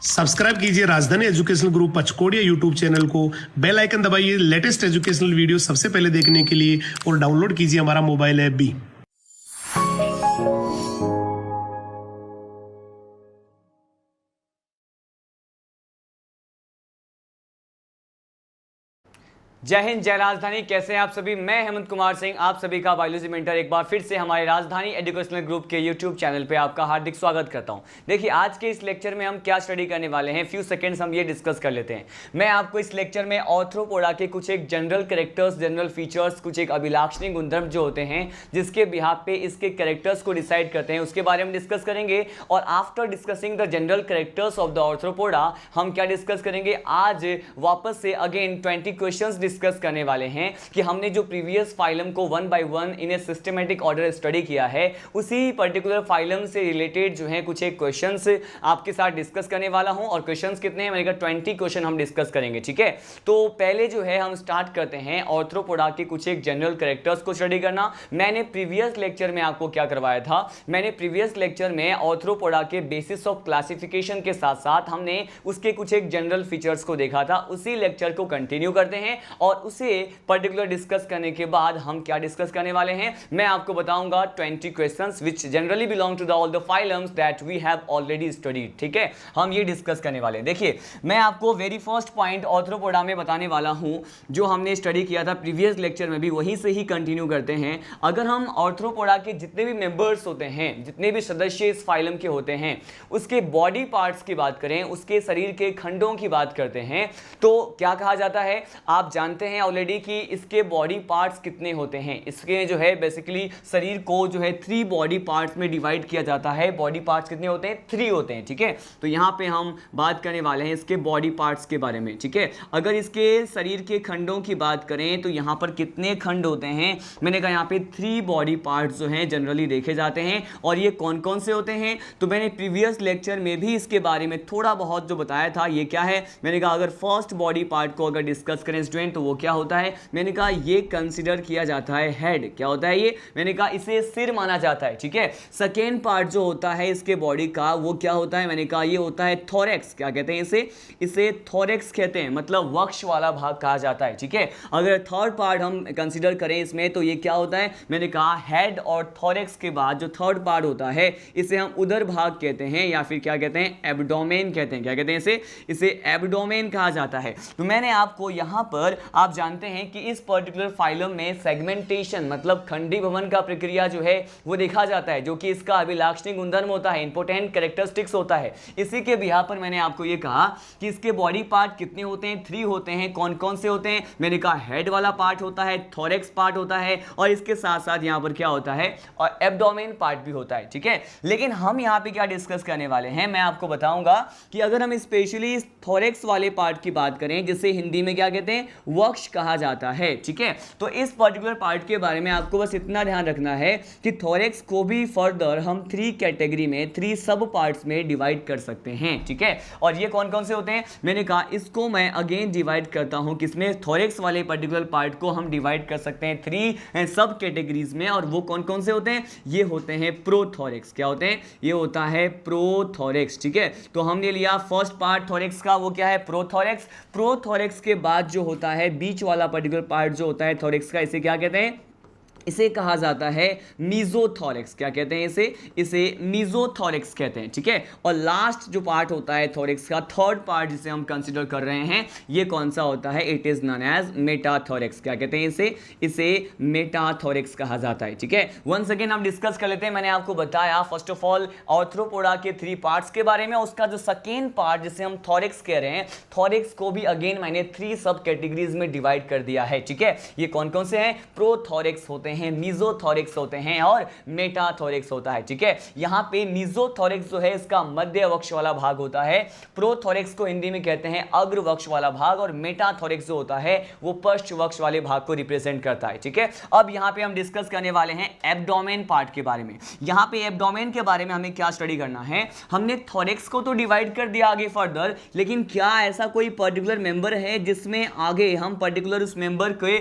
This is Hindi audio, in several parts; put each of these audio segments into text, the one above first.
सब्सक्राइब कीजिए राजधानी एजुकेशनल ग्रुप पचकोड़िया यूट्यूब चैनल को, बेल आइकन दबाइए लेटेस्ट एजुकेशनल वीडियो सबसे पहले देखने के लिए और डाउनलोड कीजिए हमारा मोबाइल ऐप भी। जय हिंद, जय राजधानी। कैसे हैं आप सभी? मैं हेमंत कुमार सिंह, आप सभी का बायोलॉजी मेंटर एक बार फिर से हमारे राजधानी एजुकेशनल ग्रुप के यूट्यूब चैनल पे आपका हार्दिक स्वागत करता हूं। देखिए, आज के इस लेक्चर में हम क्या स्टडी करने वाले हैं, फ्यू सेकंड्स हम ये डिस्कस कर लेते हैं। मैं आपको इस लेक्चर में ऑर्थ्रोपोडा के कुछ एक जनरल कैरेक्टर्स, जनरल फीचर्स, कुछ एक अभिलाक्षणिक गुणधर्म जो होते हैं जिसके बिहाफ पे इसके कैरेक्टर्स को डिसाइड करते हैं, उसके बारे में डिस्कस करेंगे। और after discussing the general characters of the Arthropoda हम क्या डिस्कस करेंगे, आज वापस से अगेन 20 क्वेश्चंस डिस्कस करने वाले हैं कि हमने जो प्रीवियस फाइलम को one by one in A systematic order study किया है, उसी पर्टिकुलर फाइलम से रिलेटेड जो है कुछ एक क्वेश्चंस आपके साथ डिस्कस करने वाला हूं। और क्वेश्चंस कितने हैं? मैंने कहा 20 क्वेश्चन हम डिस्कस करेंगे, ठीक है। तो पहले जो है हम स्टार्ट करते हैं ऑर्थ्रोपोडा के कुछ एक जनरल कैरेक्टर्स को स्टडी करना। मैंने प्रीवियस लेक्चर में आपको क्या करवाया था, मैंने प्रीवियस लेक्चर में ऑर्थ्रोपोडा के बेसिस ऑफ क्लासिफिकेशन के साथ साथ हमने उसके कुछ एक जनरल फीचर्स को देखा था। उसी लेक्चर को कंटिन्यू करते हैं और उसे पर्टिकुलर डिस्कस करने के बाद हम क्या डिस्कस करने वाले हैं, मैं आपको बताऊंगा 20 questions which generally belong to the all the phylums that we have already studied, ठीक है। हम ये डिस्कस करने वाले हैं। देखिए, मैं आपको वेरी फर्स्ट पॉइंट ऑर्थ्रोपोडा में बताने वाला हूं जो हमने स्टडी किया था प्रीवियस लेक्चर में भी, वहीं से ही कंटिन्यू करते हैं। अगर हम ऑर्थ्रोपोडा के जितने भी मेंबर्स होते हैं, जितने भी सदस्य इस फाइलम के होते हैं, उसके बॉडी पार्ट्स की बात करें, उसके शरीर के खंडों की बात करते हैं, तो क्या कहा जाता है, आप जानते हैं ऑलरेडी कि इसके बॉडी पार्ट्स कितने होते हैं। इसके जो है बेसिकली शरीर को जो है 3 बॉडी पार्ट्स में डिवाइड किया जाता है। बॉडी पार्ट्स कितने होते हैं? 3 होते हैं, ठीक है। तो यहां पे हम बात करने वाले हैं इसके बॉडी पार्ट्स के बारे में, ठीक है। अगर इसके शरीर के खंडों की बात करें तो यहां पर कितने खंड होते हैं? मैंने कहा यहां पे 3 बॉडी पार्ट्स जो हैं जनरली देखे जाते हैं। और ये कौन कौन से होते हैं, तो मैंने प्रीवियस लेक्चर में भी इसके बारे में थोड़ा बहुत जो बताया था। ये क्या है, मैंने कहा अगर फर्स्ट बॉडी पार्ट को अगर डिस्कस करें स्टूडेंट तो वो क्या होता है, मैंने कहा ये कंसीडर किया जाता है हेड। क्या होता है ये? मैंने कहा इसे सिर माना जाता है, ठीक है। सेकेंड पार्ट जो होता है इसके बॉडी का वो क्या होता है, मैंने कहा ये होता है थोरेक्स। क्या कहते हैं इसे थोरेक्स कहते हैं, मतलब वक्ष वाला भाग कहा जाता है, ठीक है। अगर थर्ड पार्ट हम कंसीडर करें इसमें तो ये क्या होता है, मैंने कहा हेड और थोरेक्स के बाद जो थर्ड पार्ट होता है इसे हम उदर भाग कहते हैं, या फिर क्या कहते हैं, एब्डोमेन कहते हैं। क्या कहते हैं इसे एब्डोमेन कहा जाता है। तो मैंने आपको यहां पर, आप जानते हैं कि इस पर्टिकुलर फाइलम में सेगमेंटेशन मतलब खंडीभवन का प्रक्रिया जो है वो देखा जाता है, जो कि इसका अभिलाक्षणिक गुणधर्म होता है, इंपोर्टेंट कैरेक्टरिस्टिक्स होता है। इसी के बिहार पर मैंने आपको ये कहा कि इसके बॉडी पार्ट कितने होते हैं? 3 होते हैं। कौन कौन से होते हैं? मैंने कहा हेड वाला पार्ट होता है, थोरेक्स पार्ट होता है, और इसके साथ साथ यहां पर क्या होता है, और एब्डोमेन पार्ट भी होता है, ठीक है। लेकिन हम यहां पे क्या डिस्कस करने वाले हैं, मैं आपको बताऊंगा कि अगर हम स्पेशली इस थोरेक्स वाले पार्ट की बात करें, जिसे हिंदी में क्या कहते हैं, वक्ष कहा जाता है, ठीक है। तो इस पर्टिकुलर पार्ट के बारे में आपको बस इतना ध्यान रखना है कि थोरेक्स को भी फर्दर हम 3 कैटेगरी में, 3 सब पार्ट्स में डिवाइड कर सकते हैं, ठीक है। और ये कौन कौन से होते हैं, मैंने कहा इसको मैं अगेन डिवाइड करता हूं किसमें, थोरेक्स वाले पर्टिकुलर पार्ट को हम डिवाइड कर सकते हैं 3 सब कैटेगरीज में। और वो कौन कौन से होते हैं? ये होते हैं प्रोथोरेक्स। क्या होते हैं? ये होता है प्रोथोरेक्स, ठीक है। तो हमने लिया फर्स्ट पार्ट थोरेक्स का, वो क्या है, प्रोथोरेक्स। प्रोथोरेक्स के बाद जो होता है बीच वाला पर्टिकुलर पार्ट जो होता है थोरेक्स का, इसे क्या कहते हैं, इसे कहा जाता है मीजोथोरेक्स। क्या कहते हैं इसे मीजोथोरेक्स कहते हैं, ठीक है। और लास्ट जो पार्ट होता है थोरेक्स का, थर्ड पार्ट जिसे हम कंसीडर कर रहे हैं, ये कौन सा होता है, it is known as metathorax. क्या कहते हैं इसे मेटाथोरेक्स कहा जाता है, ठीक है। वंस अगेन हम डिस्कस कर लेते हैं। मैंने आपको बताया फर्स्ट ऑफ ऑल ऑर्थ्रोपोडा के 3 पार्ट्स के बारे में। उसका जो सेकेंड पार्ट जिसे हम थोरेक्स कह रहे हैं, थोरेक्स को भी अगेन मैंने 3 सब कैटेगरीज में डिवाइड कर दिया है, ठीक है। ये कौन कौन से हैं, प्रोथोरेक्स होते हैं, मीजोथोरेक्स होते हैं, और मेटाथोरेक्स होता है, ठीक है। यहां पे मीजोथोरेक्स जो है इसका मध्य वक्ष वाला भाग होता है। प्रोथोरेक्स को हिंदी में कहते हैं अग्र वक्ष वाला भाग, और मेटाथोरेक्स जो होता है वो पश्च वक्ष वाले भाग को रिप्रेजेंट करता है, ठीक है। अब यहां पे हम डिस्कस करने वाले हैं एब्डोमेन पार्ट के बारे में। यहां पे एब्डोमेन के बारे में हमें क्या स्टडी करना है, हमने थोरेक्स को तो डिवाइड कर दिया आगे फर्दर, लेकिन क्या ऐसा कोई पर्टिकुलर मेंबर है जिसमें आगे हम पर्टिकुलर उस मेंबर के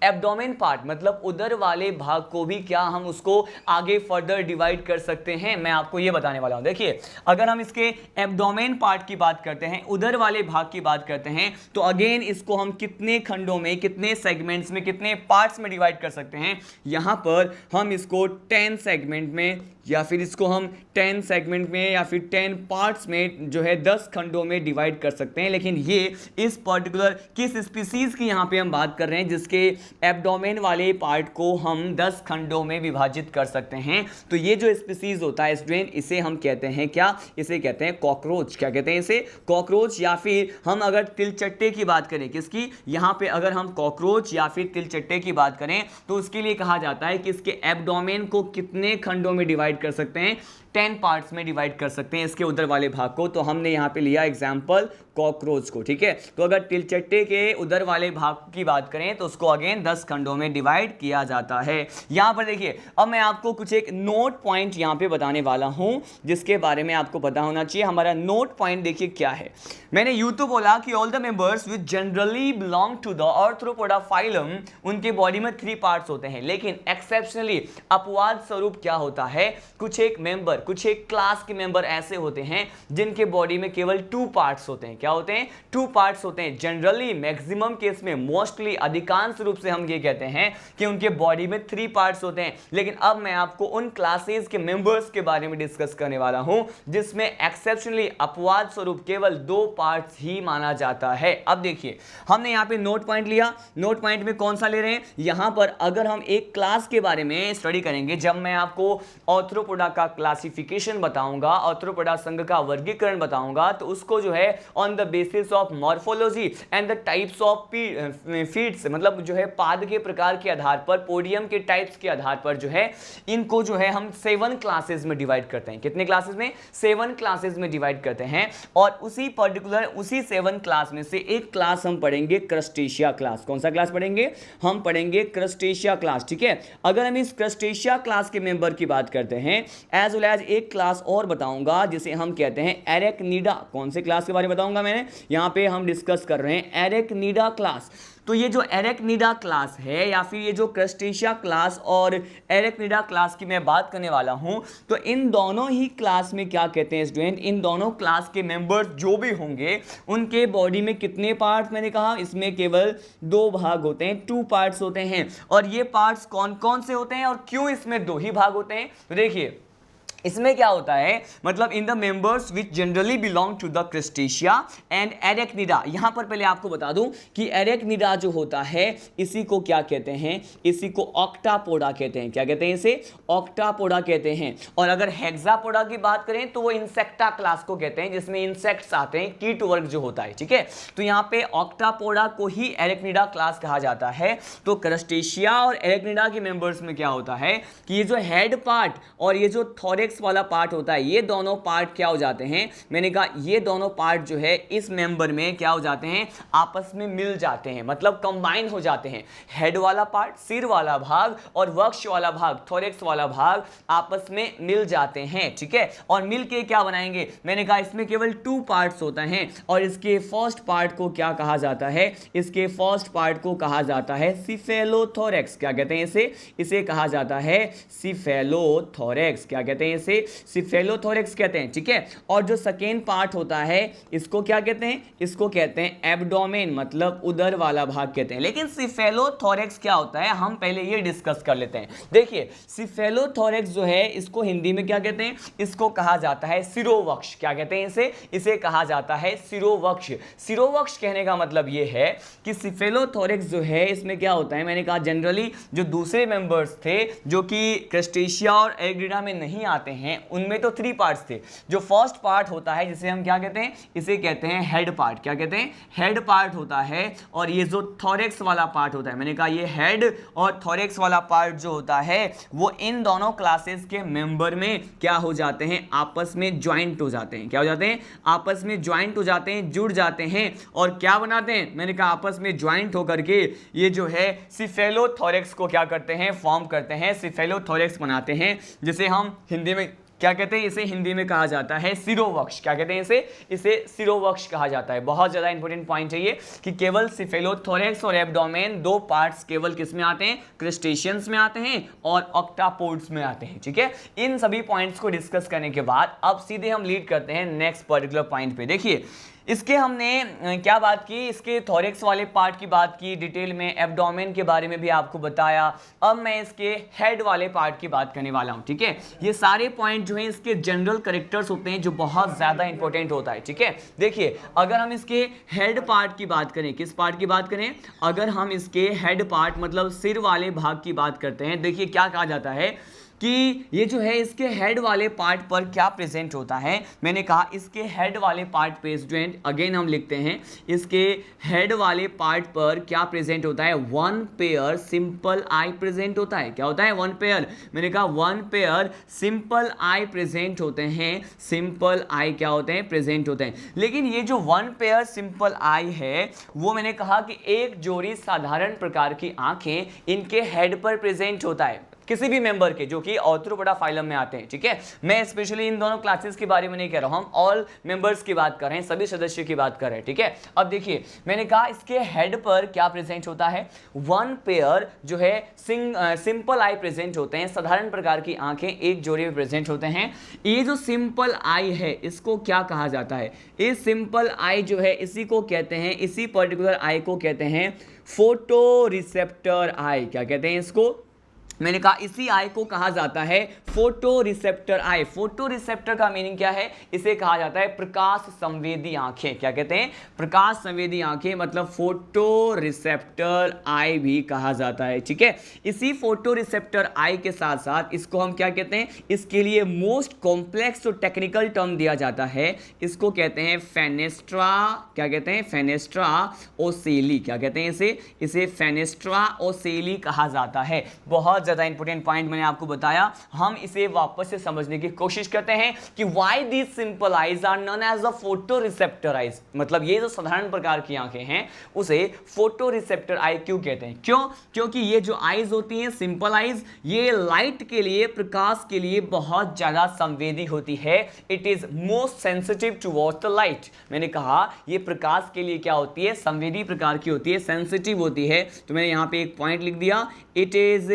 एब्डोमेन पार्ट मतलब उदर वाले वाले भाग को भी क्या हम उसको आगे फर्दर डिवाइड कर सकते हैं, मैं आपको ये बताने वाला हूं। देखिए अगर हम इसके एब्डोमेन पार्ट की बात करते हैं, उदर वाले भाग की बात करते हैं, तो अगेन इसको हम कितने खंडों में, कितने सेगमेंट्स में, कितने पार्ट्स में डिवाइड कर सकते हैं। यहां पर हम इसको 10 सेगमेंट में, या फिर इसको हम 10 सेगमेंट में, या फिर 10 पार्ट्स में जो है 10 खंडों में डिवाइड कर सकते हैं। लेकिन ये इस पर्टिकुलर किस स्पीसीज की यहाँ पे हम बात कर रहे हैं जिसके एब्डोमेन वाले पार्ट को हम 10 खंडों में विभाजित कर सकते हैं। तो ये जो स्पीसीज होता है स्टूडेंट, इसे हम कहते हैं क्या, इसे कहते हैं कॉकरोच। क्या कहते हैं इसे? कॉकरोच। या फिर हम अगर तिलचट्टे की बात करें, किसकी, यहाँ पे अगर हम कॉकरोच या फिर तिलचट्टे की बात करें तो उसके लिए कहा जाता है कि इसके एब्डोमेन को कितने खंडों में डिवाइड कर सकते हैं, 10 पार्ट्स में डिवाइड कर सकते हैं इसके उधर वाले भाग को। तो हमने यहां पे लिया एग्जांपल कॉकरोच को, ठीक है। तो अगर तिलचट्टे के उधर वाले भाग की बात करें तो उसको अगेन 10 खंडों में डिवाइड किया जाता है। यहां पर देखिए अब मैं आपको कुछ एक नोट पॉइंट यहां पे बताने वाला हूं जिसके बारे में आपको पता होना चाहिए। हमारा नोट पॉइंट देखिए क्या है। मैंने यूं तो बोला कि all the members which generally belong to the arthropoda phylum, उनके बॉडी में 3 पार्ट्स होते हैं, लेकिन एक्सेप्शनली अपवाद स्वरूप क्या होता है, कुछ एक मेंबर, कुछ एक क्लास के मेंबर ऐसे होते हैं जिनके बॉडी में केवल 2 पार्ट्स होते हैं। क्या होते हैं? 2 पार्ट्स होते हैं। जनरली, मैक्सिमम केस में, मोस्टली, अधिकांश रूप से हम ये कहते हैं कि उनके बॉडी में 3 पार्ट्स होते हैं। लेकिन अब मैं आपको उन क्लासेस के मेंबर्स के बारे में डिस्कस करने वाला हूं जिसमें एक्सेप्शनली अपवाद स्वरूप केवल 2 पार्ट्स ही माना जाता है। अब देखिए हमने यहां पे नोट पॉइंट लिया। नोट पॉइंट में कौन सा ले रहे हैं? यहां पर अगर हम एक क्लास के बारे में स्टडी करेंगे, जब मैं आपको आर्थ्रोपोडा का क्लासिफिकेशन बताऊंगा, आर्थ्रोपोडा संघ का वर्गीकरण बताऊंगा, तो उसको जो है on the basis of morphology and the types of feets, मतलब जो है पाद के प्रकार के आधार पर, पोडियम के टाइप्स के आधार पर जो है इनको जो है हम 7 क्लासेस में डिवाइड करते हैं। कितने क्लासेस में? 7 क्लासेस में डिवाइड करते हैं। और उसी पर्टिकुलर उसी 7 क्लास में से एक क्लास हम पढ़ेंगे क्रस्टेशिया क्लास। कौन सा क्लास पढ़ेंगे? हम पढ़ेंगे क्रस्टेशिया क्लास, ठीक है। अगर हम इस क्रस्टेशिया क्लास के मेंबर की बात करते हैं, एज वेल एज एक क्लास और बताऊंगा जिसे हम कहते हैं एरेक्निडा। कौन से क्लास के बारे में बताऊंगा मैंने? यहां पे हम डिस्कस कर रहे हैं एरेक्निडा क्लास। तो ये जो एरेक्निडा क्लास है या फिर ये जो क्रस्टेशिया क्लास और एरेक्निडा क्लास की मैं बात करने वाला हूं, तो इन दोनों ही क्लास में क्या कहते हैं स्टूडेंट, इन दोनों क्लास के मेंबर्स जो भी होंगे उनके बॉडी में कितने पार्ट्स, मैंने कहा इसमें केवल 2 भाग होते हैं, 2 पार्ट्स होते हैं। और ये पार्ट्स कौन कौन से होते हैं और क्यों इसमें 2 ही भाग होते हैं? तो देखिए इसमें क्या होता है, मतलब in the members which generally belong to the crustacea and arachnida. यहां पर पहले आपको बता दूं कि एरेक्निडा जो होता है इसी को क्या कहते हैं, इसी को ऑक्टापोडा कहते हैं। क्या कहते हैं? इसे ऑक्टापोडा कहते हैं। और अगर हेक्सापोडा की बात करें तो वो इंसेक्टा क्लास को कहते हैं, जिसमें इंसेक्ट्स आते हैं, कीट वर्ग जो होता है, ठीक है। तो यहां पे ऑक्टापोडा को ही एरेक्निडा क्लास कहा जाता है। तो क्रस्टेशिया और एरेक्निडा के मेंबर्स में क्या होता है कि ये जो हेड पार्ट और ये जो थोरेक्स वाला पार्ट होता है, ये दोनों पार्ट क्या हो जाते हैं, मैंने कहा ये दोनों पार्ट जो है इस मेंबर में क्या हो जाते हैं, आपस में मिल जाते हैं, मतलब कंबाइन हो जाते हैं। हेड वाला पार्ट, सिर वाला भाग और वक्ष वाला भाग, थोरेक्स वाला भाग आपस में मिल जाते हैं, ठीक है। और मिलके क्या बनाएंगे, मैंने कहा इसमें केवल 2 पार्ट्स होते हैं। और इसके फर्स्ट पार्ट को क्या कहा जाता है, इसके फर्स्ट पार्ट को कहा जाता है सिफेलोथोरेक्स। क्या कहते हैं इसे? इसे कहा जाता है सिफेलोथोरेक्स। क्या कहते हैं? सिफेलोथोरेक्स कहते हैं, ठीक है। और जो सेकेंड पार्ट होता है इसको क्या कहते हैं? इसको कहते हैं एब्डोमेन, मतलब उदर वाला भाग कहते हैं। लेकिन सिफेलोथोरेक्स क्या होता है, हम पहले ये डिस्कस कर लेते हैं। देखिए सिफेलोथोरेक्स जो है इसको हिंदी में क्या कहते हैं, इसको कहा जाता है सिरोवक्ष। क्या कहते हैं इसे? इसे कहा जाता है सिरोवक्ष। सिरोवक्ष कहने का मतलब ये है कि सिफेलोथोरेक्स जो है इसमें क्या होता है, मैंने कहा जनरली जो दूसरे मेंबर्स थे जो कि क्रस्टेशिया और एरेक्निडा में नहीं आते हैं, उनमें तो 3 पार्ट्स थे। जो फर्स्ट पार्ट होता है जिसे हम क्या कहते हैं, इसे कहते हैं हेड पार्ट। क्या कहते हैं? हेड पार्ट होता है। और ये जो थोरेक्स वाला पार्ट होता है, मैंने कहा ये हेड और थोरेक्स वाला पार्ट जो होता है वो इन दोनों क्लासेस के मेंबर में क्या हो जाते हैं, आपस में ज्वाइंट हो जाते हैं। क्या हो जाते हैं? आपस में ज्वाइंट हो जाते हैं, जुड़ जाते हैं। और क्या बनाते हैं, मैंने कहा आपस में ज्वाइंट होकर के ये जो है सिफेलोथोरेक्स को क्या करते हैं, फॉर्म करते हैं, सिफेलोथोरेक्स बनाते हैं, जिसे हम हिंदी में क्या कहते हैं इसे हिंदी में कहा जाता है सिरोवक्ष। क्या कहते हैं इसे सिरोवक्ष कहा जाता है। बहुत ज्यादा इंपॉर्टेंट पॉइंट है ये कि केवल सिफेलोथोरेक्स और एब्डोमेन दो पार्ट्स केवल किस में आते हैं, क्रिस्टेशियंस में आते हैं और ऑक्टापोड्स में आते हैं। ठीक है, इन सभी पॉइंट्स को डिस्कस करने के बाद अब सीधे हम लीड करते हैं नेक्स्ट पर्टिकुलर पॉइंट पे। देखिए इसके हमने क्या बात की, इसके थोरेक्स वाले पार्ट की बात की डिटेल में, एब्डोमेन के बारे में भी आपको बताया। अब मैं इसके हेड वाले पार्ट की बात करने वाला हूं। ठीक है, ये सारे पॉइंट जो हैं इसके जनरल कैरेक्टर्स होते हैं जो बहुत ज्यादा इंपॉर्टेंट होता है। ठीक है, देखिए अगर हम इसके हेड पार्ट की बात करें, किस पार्ट की बात करें, अगर हम इसके हेड पार्ट मतलब सिर वाले भाग की बात करते हैं, देखिए क्या कहा जाता है कि ये जो है इसके हेड वाले पार्ट पर क्या प्रेजेंट होता है। मैंने कहा इसके हेड वाले पार्ट पे स्टूडेंट अगेन हम लिखते हैं, इसके हेड वाले पार्ट पर क्या प्रेजेंट होता है, one pair simple I present होता है। क्या होता है, वन पेयर, मैंने कहा one pair simple I present होते हैं। सिंपल आई क्या होते हैं, प्रेजेंट होते हैं। लेकिन ये जो वन पेयर सिंपल आई है वो मैंने कहा कि एक जोड़ी साधारण प्रकार की आंखें इनके हेड पर प्रेजेंट होता है किसी भी मेंबर के जो कि ऑर्थ्रोपोडा फाइलम में आते हैं। ठीक है, मैं स्पेशली इन दोनों क्लासेस के बारे में नहीं कह रहा हूं, हम ऑल मेंबर्स की बात कर रहे हैं, सभी सदस्यों की बात कर रहे हैं। ठीक है, अब देखिए मैंने कहा इसके हेड पर क्या प्रेजेंट होता है, वन पेयर जो है सिंपल आई प्रेजेंट होते हैं, साधारण प्रकार की आंखें एक जोड़ी में प्रेजेंट होते हैं। ये जो सिंपल आई है इसको क्या कहा जाता है, इस सिंपल आई जो है इसी को कहते हैं, इसी पर्टिकुलर आई को कहते हैं फोटो रिसेप्टर आई। क्या कहते हैं इसको, मैंने कहा इसी आई को कहा जाता है फोटो रिसेप्टर आई। फोटो रिसेप्टर का मीनिंग क्या है, इसे कहा जाता है प्रकाश संवेदी आंखें। क्या कहते हैं, प्रकाश संवेदी आंखें, मतलब फोटो रिसेप्टर आई भी कहा जाता है। ठीक है, इसी फोटो रिसेप्टर आई के साथ साथ इसको हम क्या कहते हैं, इसके लिए मोस्ट कॉम्प्लेक्स जो टेक्निकल टर्म दिया जाता है इसको कहते हैं फेनेस्ट्रा। क्या कहते हैं, फेनेस्ट्रा ओसेली। क्या कहते हैं इसे फेनेस्ट्रा ओसेली कहा जाता है। बहुत ज्यादा इंपॉर्टेंट पॉइंट मैंने आपको बताया, हम इसे वापस से समझने की कोशिश करते हैं कि why these simple eyes are known as the photo receptor eyes. मतलब ये जो साधारण प्रकार की आंखें हैं उसे फोटो रिसेप्टर आई क्यों कहते हैं, क्यों, क्योंकि ये जो आईज होती हैं सिंपल आईज, ये लाइट के लिए, प्रकाश के लिए बहुत ज्यादा संवेदी होती है। It is most sensitive towards the light. मैंने कहा ये प्रकाश के लिए क्या होती है, संवेदी प्रकार की होती है, सेंसिटिव होती है। तो मैंने यहां पे एक पॉइंट लिख दिया, it is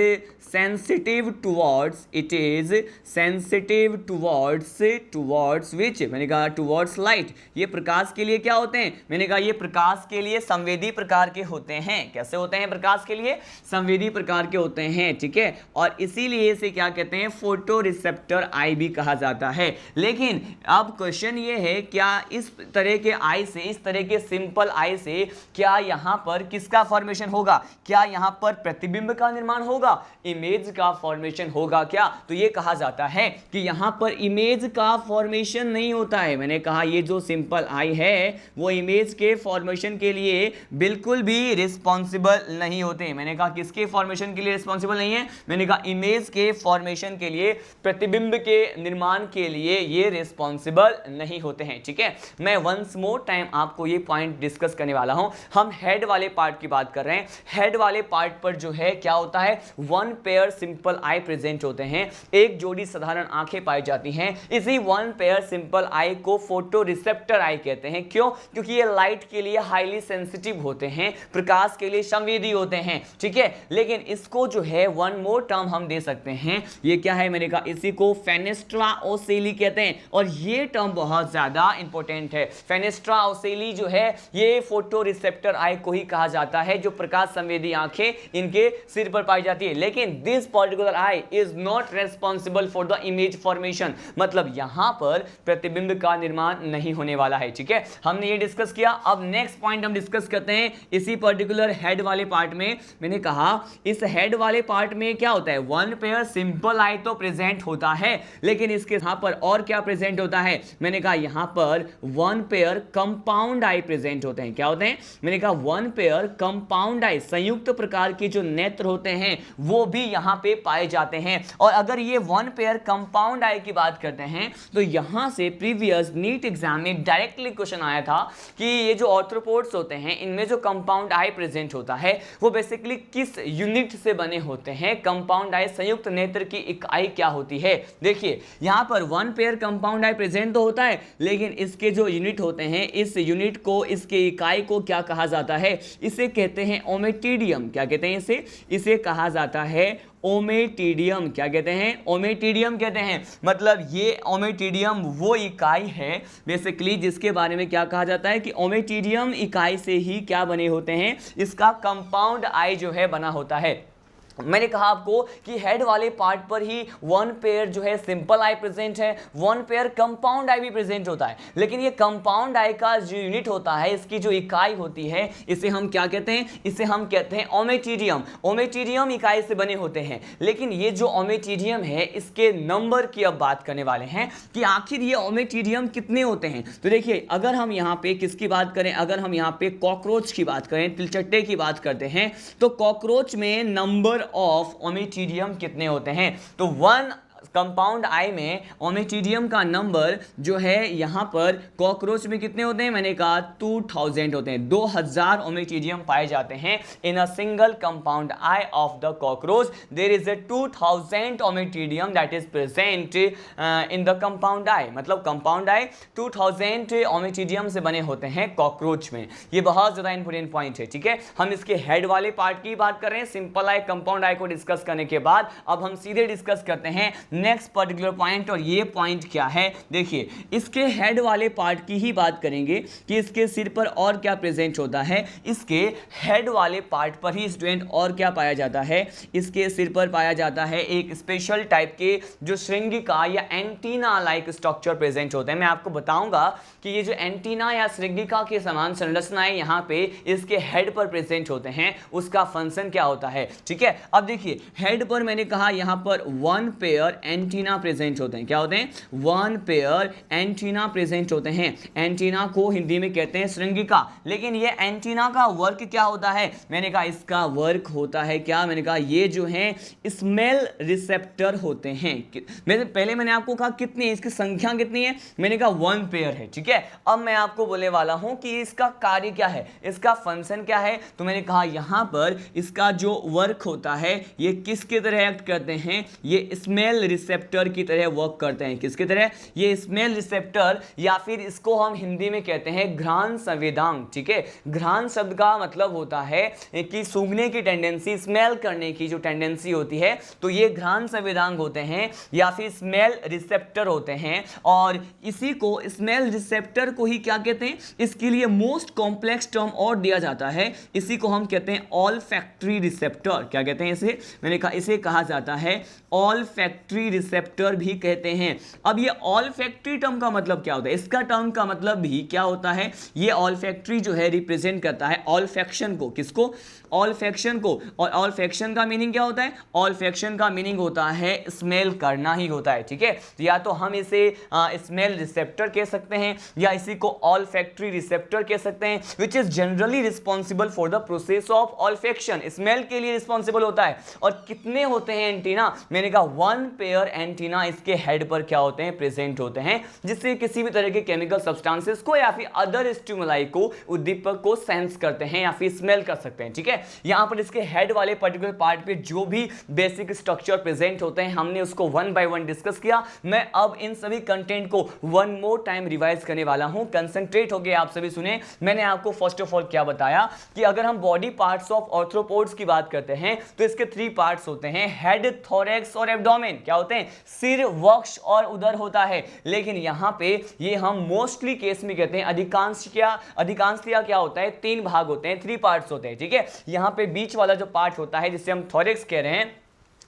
sensitive towards, it is sensitive towards which, मैंने कहा towards light। ये प्रकाश के लिए क्या होते हैं, मैंने कहा ये प्रकाश के लिए संवेदी प्रकार के होते हैं। कैसे होते हैं, प्रकाश के लिए संवेदी प्रकार के होते हैं। ठीक है, और इसीलिए इसे क्या कहते हैं, फोटो रिसेप्टर आई भी कहा जाता है। लेकिन अब क्वेश्चन ये है, क्या इस तरह के आई से, इस तरह के सिंपल आई से क्या यहां पर किसका फॉर्मेशन होगा, क्या यहां पर प्रतिबिंब का निर्माण होगा, इमेज का फॉर्मेशन होगा क्या। तो ये कहा जाता है कि यहां पर इमेज का फॉर्मेशन नहीं होता है। मैंने कहा ये जो सिंपल आई है वो इमेज के फॉर्मेशन के लिए बिल्कुल भी रिस्पॉन्सिबल नहीं होते। मैंने कहा किसके फॉर्मेशन के लिए रिस्पॉन्सिबल नहीं है, मैंने कहा इमेज के फॉर्मेशन के लिए, प्रतिबिंब के निर्माण के लिए ये रिस्पॉन्सिबल नहीं होते हैं। ठीक है, मैं वंस मोर टाइम आपको ये पॉइंट डिस्कस करने वाला हूं। हम हेड वाले पार्ट की बात कर रहे हैं। हेड वाले पार्ट पर जो है क्या होता है, one pair simple I present होते हैं, एक जोड़ी साधारण आंखें पाई जाती हैं। इसी वन पेयर सिंपल आई को फोटो रिसेप्टर आई कहते हैं। क्यों, क्योंकि ये लाइट के लिए हाईली सेंसिटिव होते हैं, प्रकाश के लिए संवेदी होते हैं। ठीक है, लेकिन इसको जो है वन मोर टर्म हम दे सकते हैं, ये क्या है, मैंने कहा इसी को फेनेस्ट्रा ओसेली कहते हैं। और ये टर्म बहुत ज्यादा इंपॉर्टेंट है। फेनेस्ट्रा ओसेली जो है ये फोटो रिसेप्टर आई को ही कहा जाता है, जो प्रकाश संवेदी आंखें इनके सिर पर पाई जाती है। लेकिन this particular eye is not responsible for the image formation, मतलब यहां पर प्रतिबिंब का निर्माण नहीं होने वाला है। ठीक है, हमने ये डिस्कस किया। अब नेक्स्ट पॉइंट हम डिस्कस करते हैं इसी पर्टिकुलर हेड वाले पार्ट में। मैंने कहा इस हेड वाले पार्ट में क्या होता है, वन पेयर सिंपल आई तो प्रेजेंट होता है, लेकिन इसके यहां पर और क्या प्रेजेंट होता है, मैंने कहा यहां पर वन पेयर कंपाउंड आई प्रेजेंट होते हैं। क्या होते हैं, मैंने कहा वन पेयर कंपाउंड आई, संयुक्त प्रकार के जो नेत्र होते हैं वो भी भी यहाँ पे पाए जाते हैं। और अगर ये वन पेयर कंपाउंड आई की बात करते हैं तो यहाँ से प्रीवियस नीट एग्जाम में डायरेक्टली क्वेश्चन आया था कि ये जो ऑर्थ्रोपोड्स होते हैं इनमें जो कंपाउंड आई प्रेजेंट होता है वो बेसिकली किस यूनिट से बने होते हैं। कंपाउंड आई संयुक्त नेत्र की इकाई क्या होती है। देखिए यहाँ पर वन पेयर कंपाउंड आई प्रेजेंट तो होता है, लेकिन इसके जो यूनिट होते हैं इस यूनिट को, इसके इकाई को क्या कहा जाता है, इसे कहते हैं ओमेटिडियम। क्या कहते हैं इसे कहा जाता है ओमेटिडियम। क्या कहते हैं, ओमेटिडियम कहते हैं। मतलब ये ओमेटिडियम वो इकाई है बेसिकली जिसके बारे में क्या कहा जाता है कि ओमेटिडियम इकाई से ही क्या बने होते हैं, इसका कंपाउंड आई जो है बना होता है। मैंने कहा आपको कि हेड वाले पार्ट पर ही वन पेयर जो है सिंपल आई प्रेजेंट है, वन पेयर कंपाउंड आई भी प्रेजेंट होता है, लेकिन ये कंपाउंड आई का जो यूनिट होता है, इसकी जो इकाई होती है, इसे हम क्या कहते हैं, इसे हम कहते हैं ओमेटिडियम। ओमेटिडियम इकाई से बने होते हैं। लेकिन ये जो ओमेटिडियम है इसके नंबर की अब बात करने वाले हैं कि आखिर ये ओमेटिडियम कितने होते हैं। तो देखिए अगर हम यहाँ पे किसकी बात करें, अगर हम यहाँ पे कॉकरोच की बात करें, तिलचट्टे की बात करते हैं, तो कॉकरोच में नंबर ऑफ ओमेटिडियम कितने होते हैं। तो वन कंपाउंड आई में ओमेटिडियम का नंबर जो है यहाँ पर कॉकरोच में कितने होते हैं, मैंने कहा 2000 होते हैं। 2000 ओमेटिडियम पाए जाते हैं in a single compound eye of the cockroach. There is a 2000 ommatidium that is present in the compound eye. मतलब कंपाउंड आई 2000 ओमेटिडियम से बने होते हैं कॉकरोच में। ये बहुत ज्यादा इंपॉर्टेंट पॉइंट है, ठीक है। हम इसके हेड वाले पार्ट की बात कर रहे हैं, सिंपल आई कंपाउंड आई को डिस्कस करने के बाद अब हम सीधे डिस्कस करते हैं नेक्स्ट पर्टिकुलर पॉइंट। और ये पॉइंट क्या है, देखिए इसके हेड वाले पार्ट की ही बात करेंगे कि इसके सिर पर और क्या प्रेजेंट होता है। इसके हेड वाले पार्ट पर ही स्टूडेंट और क्या पाया जाता है, इसके सिर पर पाया जाता है एक स्पेशल टाइप के जो श्रृंगिका या एंटीना लाइक स्ट्रक्चर प्रेजेंट होते हैं। मैं आपको बताऊंगा कि ये जो एंटीना या श्रृंगिका के समान संरचनाएं यहाँ पे इसके हेड पर प्रेजेंट होते हैं, उसका फंक्शन क्या होता है, ठीक है। अब देखिए हेड पर मैंने कहा यहाँ पर वन पेयर एंटीना प्रेजेंट होते हैं। क्या होते हैं, वन पेयर एंटीना प्रेजेंट होते हैं। एंटीना को हिंदी में कहते हैं श्रृंगिका। लेकिन ये एंटीना का वर्क क्या होता है, मैंने कहा इसका वर्क होता है क्या, मैंने कहा ये जो है स्मेल रिसेप्टर होते हैं। पहले मैंने आपको कहा कितनी है, इसकी संख्या कितनी है, मैंने कहा वन पेयर है, ठीक है। अब मैं आपको बोलने वाला हूं कि इसका कार्य क्या है, इसका फंक्शन क्या है। तो मैंने कहा यहां पर इसका जो वर्क होता है ये किसकी तरह एक्ट करते हैं, ये स्मेल रिसेप्टर की तरह वर्क करते हैं। किसकी तरह, ये स्मेल रिसेप्टर, या फिर इसको हम हिंदी में कहते हैं घ्राण संवेदांग, ठीक है। घ्राण शब्द का मतलब होता है कि सूंघने की टेंडेंसी, स्मेल करने की जो टेंडेंसी होती है, तो ये घ्राण संवेदांग होते हैं या फिर स्मेल रिसेप्टर होते हैं। और इसी को स्मेल रिसेप्टर को ही क्या कहते हैं, इसके लिए मोस्ट कॉम्प्लेक्स टर्म और दिया जाता है, इसी को हम कहते हैं ऑल्फैक्टरी रिसेप्टर। क्या कहते हैं इसे, मैंने कहा इसे कहा जाता है ऑल्फैक्टरी रिसेप्टर भी कहते हैं। अब ये ऑल्फैक्टरी टर्म का मतलब क्या होता है, इसका टर्म का मतलब भी क्या होता है, ये ऑल्फैक्टरी जो है रिप्रेजेंट करता है ऑल्फैक्शन को। किसको, ऑल्फैक्शन को। और ऑल्फैक्शन का मीनिंग क्या होता है, ऑल्फैक्शन का मीनिंग होता है स्मेल करना ही होता है, ठीक है। तो या तो हम इसे स्मेल रिसेप्टर कह सकते हैं या इसी को ऑल्फैक्टरी रिसेप्टर कह सकते हैं, which is generally responsible for the process of olfaction. Smell के लिए रिस्पॉन्सिबल होता है। और कितने होते हैं एंटीना, मैंने कहा वन पेयर एंटीना इसके हेड पर क्या होते हैं, प्रेजेंट होते हैं, जिससे किसी भी तरह के केमिकल सब्सटेंसेस को या फिर अदर स्टिमुलाई को, उद्दीपक को सेंस करते हैं या फिर स्मेल कर सकते हैं, ठीक है। यहां पर इसके हेड वाले पर्टिकुलर पार्ट पे जो भी बेसिक स्ट्रक्चर प्रेजेंट होते हैं हमने उसको वन बाय वन डिस्कस किया। मैं अब इन सभी कंटेंट को वन मोर टाइम रिवाइज करने वाला हूं। कंसंट्रेट होकर आप सभी सुने। मैंने आपको फर्स्ट ऑफ ऑल क्या बताया कि अगर हम बॉडी पार्ट्स ऑफ ऑर्थ्रोपोड्स की बात करते हैं तो इसके थ्री पार्ट्स होते हैं, हेड, थोरैक्स और एब्डोमेन। क्या होते हैं, सिर, वक्ष और उदर होता है। लेकिन यहां पे ये हम मोस्टली केस में कहते हैं, अधिकांशतया क्या होता है, तीन भाग होते हैं, थ्री पार्ट्स होते हैं, ठीक है। यहां पे बीच वाला जो पार्ट होता है जिसे हम थोरैक्स कह रहे हैं,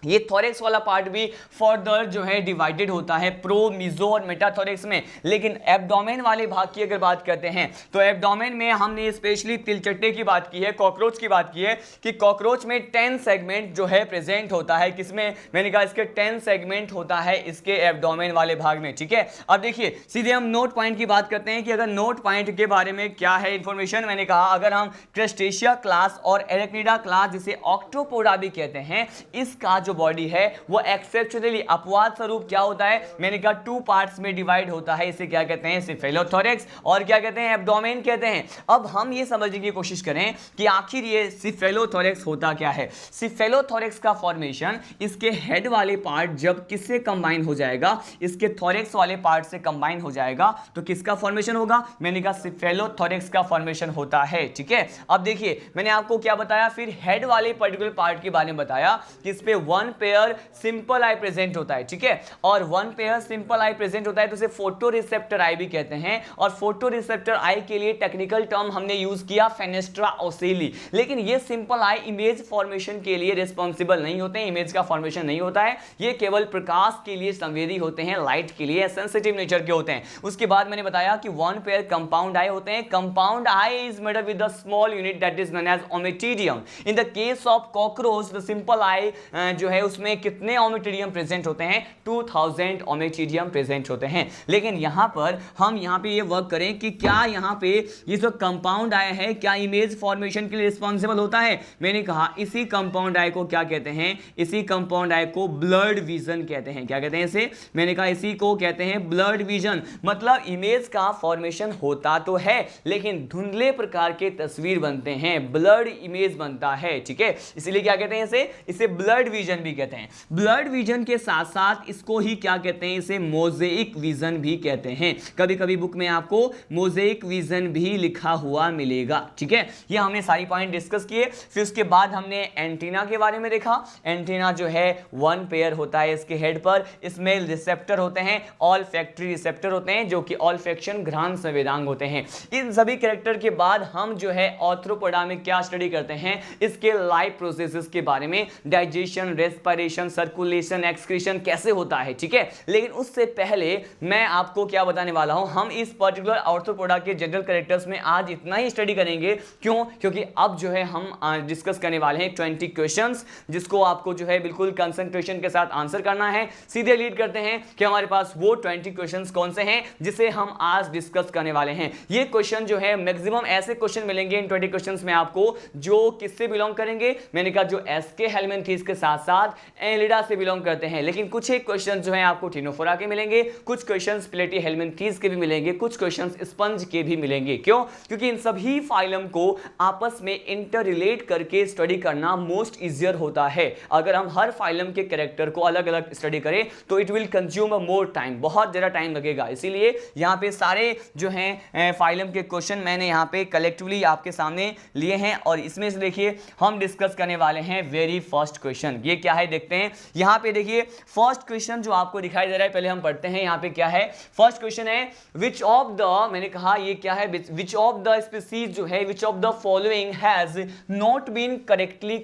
ये थोरैक्स वाला पार्ट भी फर्दर जो है डिवाइडेड होता है प्रो, मिजो और मेटाथोरैक्स में। लेकिन एब्डोमेन वाले भाग की अगर बात करते हैं तो एब्डोमेन में हमने स्पेशली तिलचट्टे की बात की है, कॉकरोच की बात की है कि कॉकरोच में 10 सेगमेंट जो है प्रेजेंट होता है। किसमें, मैंने कहा इसके 10 सेगमेंट होता है इसके एब्डोमेन वाले भाग में, ठीक है। अब देखिए सीधे हम नोट पॉइंट की बात करते हैं कि अगर नोट पॉइंट के बारे में क्या है इंफॉर्मेशन। मैंने कहा अगर हम क्रस्टेशिया क्लास और एरेक्निडा क्लास जिसे ऑक्टोपोडा भी कहते हैं, इसका जो जो बॉडी है वो एक्सेप्शनली अपवाद स्वरूप क्या होता है, मैंने कहा 2 पार्ट्स में डिवाइड होता है। इसे क्या कहते हैं, सिफेलोथोरेक्स और क्या कहते हैं, एब्डोमेन कहते हैं। अब हम ये समझने की कोशिश करें कि आखिर ये सिफेलोथोरेक्स होता क्या है। सिफेलोथोरेक्स का फॉर्मेशन इसके हेड वाले पार्ट जब किससे कंबाइन हो जाएगा, इसके थोरेक्स वाले पार्ट से कंबाइन हो जाएगा तो किसका फॉर्मेशन होगा, मैंने कहा सिफेलोथोरेक्स का फॉर्मेशन होता है। ठीक है, अब देखिए मैंने आपको क्या बताया, फिर हेड वाले पर्टिकुलर पार्ट के बारे में बताया कि इस पे 1 पेयर सिंपल आई प्रेजेंट होता है। ठीक है, और 1 पेयर सिंपल आई प्रेजेंट होता है तो उसे फोटो रिसेप्टर आई भी कहते हैं। और फोटो रिसेप्टर आई के लिए टेक्निकल टर्म हमने यूज किया फेनेस्ट्रा ओसेली। लेकिन ये सिंपल आई इमेज फॉर्मेशन के लिए रिस्पॉन्सिबल नहीं होते हैं, इमेज का फॉर्मेशन नहीं होता है, ये केवल प्रकाश के लिए संवेदी होते हैं, लाइट के लिए सेंसिटिव नेचर के होते हैं। उसके बाद मैंने बताया कि 1 पेयर कंपाउंड आई होते हैं। Compound eye is made up with a small unit that is known as ommatidium. In the case of cockroach the simple eye जो है उसमें कितने ओमेटिडियम प्रेजेंट होते हैं, 2000 ओमेटिडियम प्रेजेंट होते हैं। लेकिन यहां पर हम यहां पे ये वर्क करें कि क्या यहां पे ये जो कंपाउंड आई है क्या इमेज फॉर्मेशन के लिए रिस्पॉन्सिबल होता है। मैंने कहा इसी कंपाउंड आई को क्या कहते हैं, इसी कंपाउंड आई को ब्लड विजन कहते हैं। क्या कहते हैं इसे, मैंने कहा इसी को कहते हैं ब्लड विजन। मतलब इमेज का फॉर्मेशन होता तो है लेकिन धुंधले प्रकार के तस्वीर बनते हैं, ब्लड इमेज बनता है। ठीक है, इसीलिए क्या कहते हैं इसे ब्लड विजन भी कहते हैं। ब्लड विजन के साथ साथ इसको ही क्या कहते हैं, इसे मोजेइक विजन भी कहते हैं। कभी कभी बुक में आपको मोजेइक विजन भी लिखा हुआ मिलेगा। ठीक है, ये हमने सारी पॉइंट डिस्कस किए। फिर उसके बाद हमने एंटीना के बारे में देखा। एंटीना जो है 1 पेयर होता है इसके हेड पर, इसमें रिसेप्टर होते हैं, ऑल फैक्ट्री रिसेप्टर होते हैं जो कि ऑल फैक्शन घ्राण संवेदांग होते हैं। इन सभी कैरेक्टर के बाद हम जो है ऑर्थ्रोपोडा में क्या स्टडी करते हैं, इसके लाइफ प्रोसेसेस के बारे में, डाइजेशन, रेस्पिरेशन, सर्कुलेशन, एक्सक्रीशन कैसे होता है। ठीक है, लेकिन उससे पहले मैं आपको क्या बताने वाला हूं, हम इस पर्टिकुलर ऑर्थ्रोपोडा के जनरल कैरेक्टर्स में आज इतना ही स्टडी करेंगे। क्यों, क्योंकि अब जो है हम डिस्कस करने वाले हैं 20 क्वेश्चंस जिसको आपको जो है बिल्कुल कंसंट्रेशन के साथ आंसर करना है। सीधे लीड करते हैं कि हमारे पास वो 20 क्वेश्चंस कौन से हैं जिसे हम आज डिस्कस करने वाले हैं। ये क्वेश्चन जो है मैक्सिमम ऐसे क्वेश्चन मिलेंगे इन 20 क्वेश्चंस में आपको जो किससे बिलोंग करेंगे, मैंने कहा जो एसके हेलमिंथेस के साथ साथ एनिलिडा से बिलोंग करते हैं। लेकिन कुछ एक क्वेश्चन जो है आपको टिनोफोरा के मिलेंगे, कुछ क्वेश्चंस प्लेटी हेलमिंथेस के भी मिलेंगे, कुछ क्वेश्चंस स्पंज के भी मिलेंगे। क्यों, क्योंकि इन सभी फाइलम को आपस में इंटर रिलेट करके स्टडी करना मोस्ट इजियर होता है। अगर हम हर फाइलम के कैरेक्टर को अलग अलग स्टडी करें तो it will consume more time, बहुत ज़्यादा टाइम लगेगा। इसीलिए यहाँ पे सारे जो हैं फाइलम के क्वेश्चन मैंने यहाँ पे कलेक्टिवली आपके सामने लिए हैं और इसमें से देखिए हम डिस्कस करने वाले हैं वेरी फर्स्ट क्वेश्चन। ये क्या है देखते हैं। यहाँ पे देखिए फर्स्ट क्वेश्चन जो आपको दिखाई दे रहा है, पहले हम पढ़ते हैं यहाँ पे क्या है। फर्स्ट क्वेश्चन है विच ऑफ द, मैंने कहा ये क्या है, विच ऑफ द स्पीसीज जो है, which of the following has not been correctly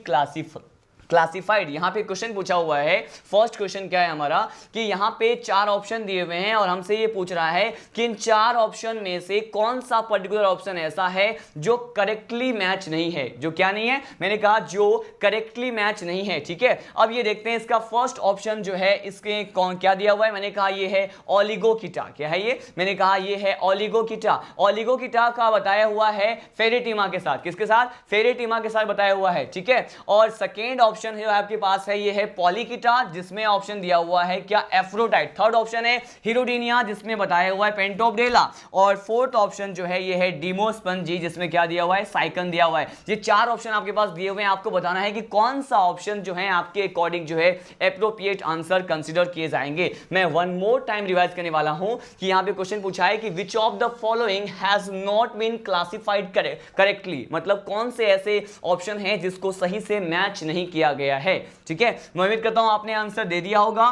classified. यहां पे क्वेश्चन पूछा हुआ है। फर्स्ट क्वेश्चन क्या है हमारा कि यहां पे 4 ऑप्शन दिए हुए हैं और हमसे ये पूछ रहा है कि इन 4 ऑप्शन में से कौन सा पर्टिकुलर ऑप्शन ऐसा है जो करेक्टली मैच नहीं है। जो क्या नहीं है, मैंने कहा जो करेक्टली मैच नहीं है। ठीक है, अब ये देखते हैं इसका फर्स्ट ऑप्शन जो है, इसके कौन क्या दिया हुआ है, मैंने कहा ये है ओलिगोकीटा। क्या है ये, मैंने कहा ये है ओलिगोकीटा। ओलिगोकीटा का बताया हुआ है फेरेटिमा के साथ, किसके साथ, फेरेटिमा के साथ बताया हुआ है। ठीक है, और सेकेंड ऑप्शन जो आपके पास है ये है पॉलीकीटा जिसमें ऑप्शन दिया हुआ है क्या, एफ्रोडाइट। थर्ड ऑप्शन है हिरोडिनिया जिसमें बताया हुआ है पेंटोपडेला। और फोर्थ ऑप्शन जो है ये है डिमोस्पंजी जिसमें क्या दिया हुआ है, साइकन दिया हुआ है। ये 4 ऑप्शन आपके पास दिए हुए हैं, आपको बताना है कि कौन सा ऑप्शन जो है आपके अकॉर्डिंग जो है एप्रोप्रिएट आंसर कंसीडर किए जाएंगे। मैं वन मोर टाइम रिवाइज करने वाला हूं कि यहां पे क्वेश्चन पूछा है कि which of the following has not been classified correctly, मतलब कौन से ऐसे ऑप्शन हैं जिसको सही से मैच नहीं किया गया है। ठीक है, मैं उम्मीद करता हूं आपने आंसर दे दिया होगा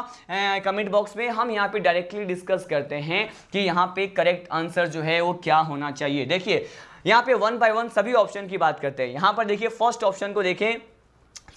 कमेंट बॉक्स में। हम यहां पे डायरेक्टली डिस्कस करते हैं कि यहां पे करेक्ट आंसर जो है वो क्या होना चाहिए। देखिए यहां पे 1 बाय 1 सभी ऑप्शन की बात करते हैं। यहां पर देखिए फर्स्ट ऑप्शन को देखें।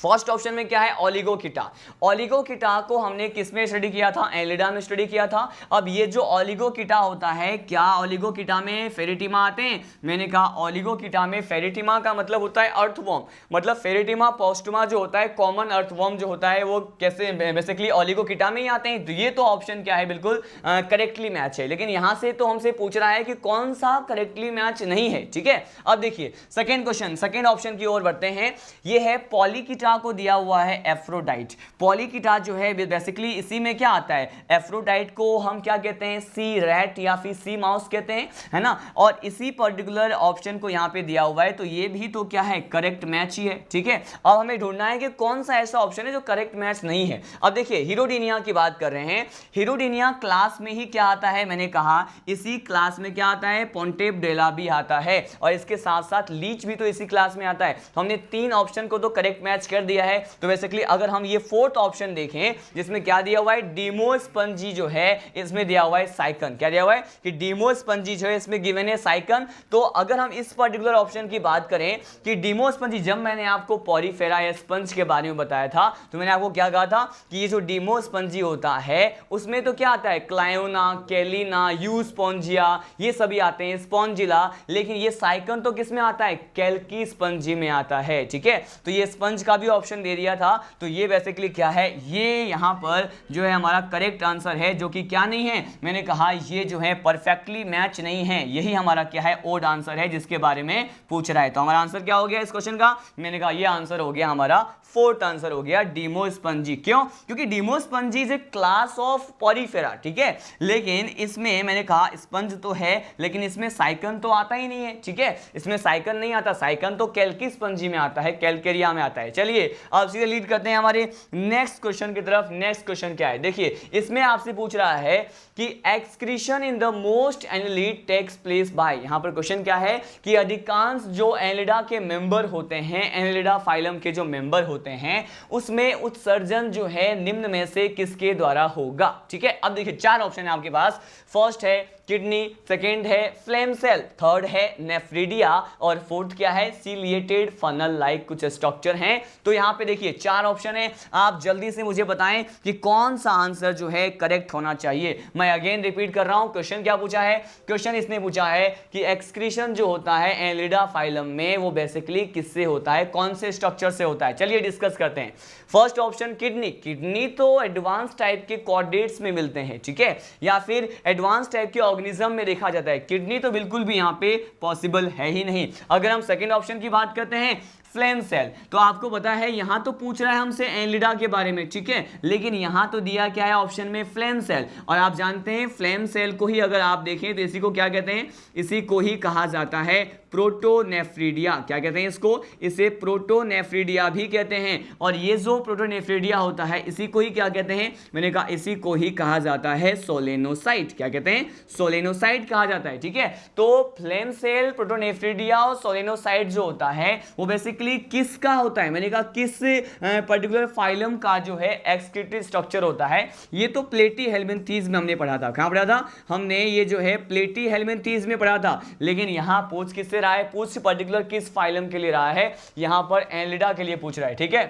फर्स्ट ऑप्शन में क्या है, ओलिगोकीटा। ओलिगोकीटा को हमने किस में स्टडी किया था, एनिलिडा में स्टडी किया था। अब ये जो ओलिगोकीटा होता है, क्या ओलिगोकीटा में फेरेटिमा आते हैं, मैंने कहा ओलिगोकीटा में फेरेटिमा का मतलब होता है अर्थवॉर्म। मतलब फेरेटिमा पोस्टुमा जो होता है, कॉमन अर्थवॉर्म जो होता है, वो कैसे बेसिकली ओलिगोकीटा में ही आते हैं। तो ये तो ऑप्शन क्या है, बिल्कुल करेक्टली मैच है। लेकिन यहां से तो हमसे पूछ रहा है कि कौन सा करेक्टली मैच नहीं है। ठीक है, अब देखिए सेकेंड क्वेश्चन, सेकेंड ऑप्शन की ओर बढ़ते हैं। ये है पॉलीकीटा पॉलीकीटा को दिया हुआ है एफ्रोडाइट। पॉलीकीटा जो है बेसिकली इसी में क्या आता है, एफ्रोडाइट को हम क्या कहते हैं, सी रैट या फिर सी माउस कहते हैं, है ना। और इसी पर्टिकुलर ऑप्शन को यहाँ पे दिया हुआ है, तो ये भी तो क्या है, करेक्ट मैच ही है, ठीक है। अब हमें ढूंढना है कि कौन सा ऐसा ऑप्शन है जो करेक्ट मैच नहीं है। अब देखिए हीरोडिनिया की बात कर रहे हैं, हीरोडिनिया क्लास में ही क्या आता है, मैंने कहा इसी क्लास में क्या आता है, पोंटेप डेला भी आता है, और इसके साथ साथ लीच भी तो इसी क्लास में आता है। तो हमने तीन ऑप्शन को तो करेक्ट मैच कर दिया है। तो बेसिकली अगर हम ये फोर्थ ऑप्शन देखें जिसमें क्या दिया हुआ है, डीमोस्पंजी जो है इसमें दिया हुआ है साइकन। क्या दिया हुआ है कि डीमोस्पंजी जो है इसमें गिवन है साइकन। तो अगर हम इस पर्टिकुलर ऑप्शन की बात करें कि डीमोस्पंजी, जब मैंने आपको पॉरीफेरा या स्पंज के बारे में बताया था तो मैंने आपको क्या कहा था कि ये जो डीमोस्पंजी होता है उसमें तो क्या आता है, क्लायोना, कैलिना, यूस्पोंजिया, ये सभी आते हैं, स्पॉन्जिला। लेकिन ये साइकन तो किस में आता है, कैल्की स्पंजी में आता है, ठीक है। तो ये स्पंज का भी ऑप्शन दे दिया था। तो ये बेसिकली क्या है, ये यहां पर जो है हमारा करेक्ट आंसर है, जो कि क्या नहीं है, मैंने कहा ये जो है परफेक्टली मैच नहीं है। यही हमारा क्या है, ओड आंसर है जिसके बारे में पूछ रहा है। तो हमारा आंसर क्या हो गया इस क्वेश्चन का, मैंने कहा ये आंसर हो गया हमारा, फोर्थ आंसर हो गया डीमोस्पंजी। क्यों, क्योंकि demospongiae is a class of Porifera, ठीक है। लेकिन इसमें मैंने कहा स्पंज तो है लेकिन इसमें साइकन तो आता ही नहीं है, ठीक है। इसमें साइकन नहीं आता, साइकन तो कैल्की स्पंजी में आता है, कैलकेरिया में आता है। चलिए अब सीधे लीड करते हैं हमारे नेक्स्ट क्वेश्चन की तरफ। नेक्स्ट क्वेश्चन क्या है, देखिए इसमें आपसे पूछ रहा है कि excretion in the most annelid takes place by. यहां पर क्वेश्चन क्या है कि अधिकांश जो एनिलिडा के मेंबर होते हैं, एनिलिडा फाइलम के जो मेंबर होते हैं, उसमें उत्सर्जन जो है निम्न में से किसके द्वारा होगा, ठीक है। अब देखिए चार ऑप्शन है आपके पास। फर्स्ट है किडनी, सेकेंड है फ्लेम सेल, थर्ड है नेफ्रिडिया, और फोर्थ क्या है, सीलिएटेड फनल लाइक कुछ स्ट्रक्चर हैं। तो यहां पे देखिए चार ऑप्शन है, आप जल्दी से मुझे बताएं कि कौन सा आंसर जो है करेक्ट होना चाहिए। मैं अगेन रिपीट कर रहा हूं, क्वेश्चन क्या पूछा है, क्वेश्चन इसने पूछा है कि एक्सक्रीशन जो होता है एनिलिडा फाइलम में वो बेसिकली किससे होता है, कौन से स्ट्रक्चर से होता है। चलिए डिस्कस करते हैं। फर्स्ट ऑप्शन किडनी, किडनी तो एडवांस टाइप के कॉर्डेट्स में मिलते हैं, ठीक है, या फिर एडवांस टाइप के ऑर्गेनिज्म में देखा जाता है। किडनी तो बिल्कुल भी यहां पे पॉसिबल है ही नहीं। अगर हम सेकंड ऑप्शन की बात करते हैं फ्लेम सेल, तो आपको पता है यहां तो पूछ रहा है हमसे एनिलिडा के बारे में, ठीक है, लेकिन यहां तो दिया क्या है ऑप्शन में फ्लेम सेल। और आप जानते हैं फ्लेम सेल को ही अगर आप देखें तो इसी को क्या कहते हैं, इसी को ही कहा जाता है प्रोटोनेफ्रिडिया। क्या कहते हैं इसको, इसे प्रोटोनेफ्रिडिया भी कहते हैं। और ये जो प्रोटोनेफ्रिडिया होता है इसी को ही क्या कहते हैं, मैंने कहा इसी को ही कहा जाता है सोलेनोसाइट। क्या कहते हैं, सोलेनोसाइट कहा जाता है, ठीक है। तो फ्लेम सेल, प्रोटोनेफ्रिडिया और सोलेनोसाइट जो होता है वो बेसिकली किसका होता है, मैंने कहा किस पर्टिकुलर फाइलम का जो है एक्सक्रीटरी स्ट्रक्चर होता है। ये तो प्लेटीहेल्मिन्थीज में हमने पढ़ा था। कहां पढ़ा था हमने, ये जो है प्लेटीहेल्मिन्थीज में पढ़ा था। लेकिन यहां पूछ किससे रहा है, पूछ पर्टिकुलर किस फाइलम के लिए रहा है, यहां पर एनिलिडा के लिए पूछ रहा है, ठीक है।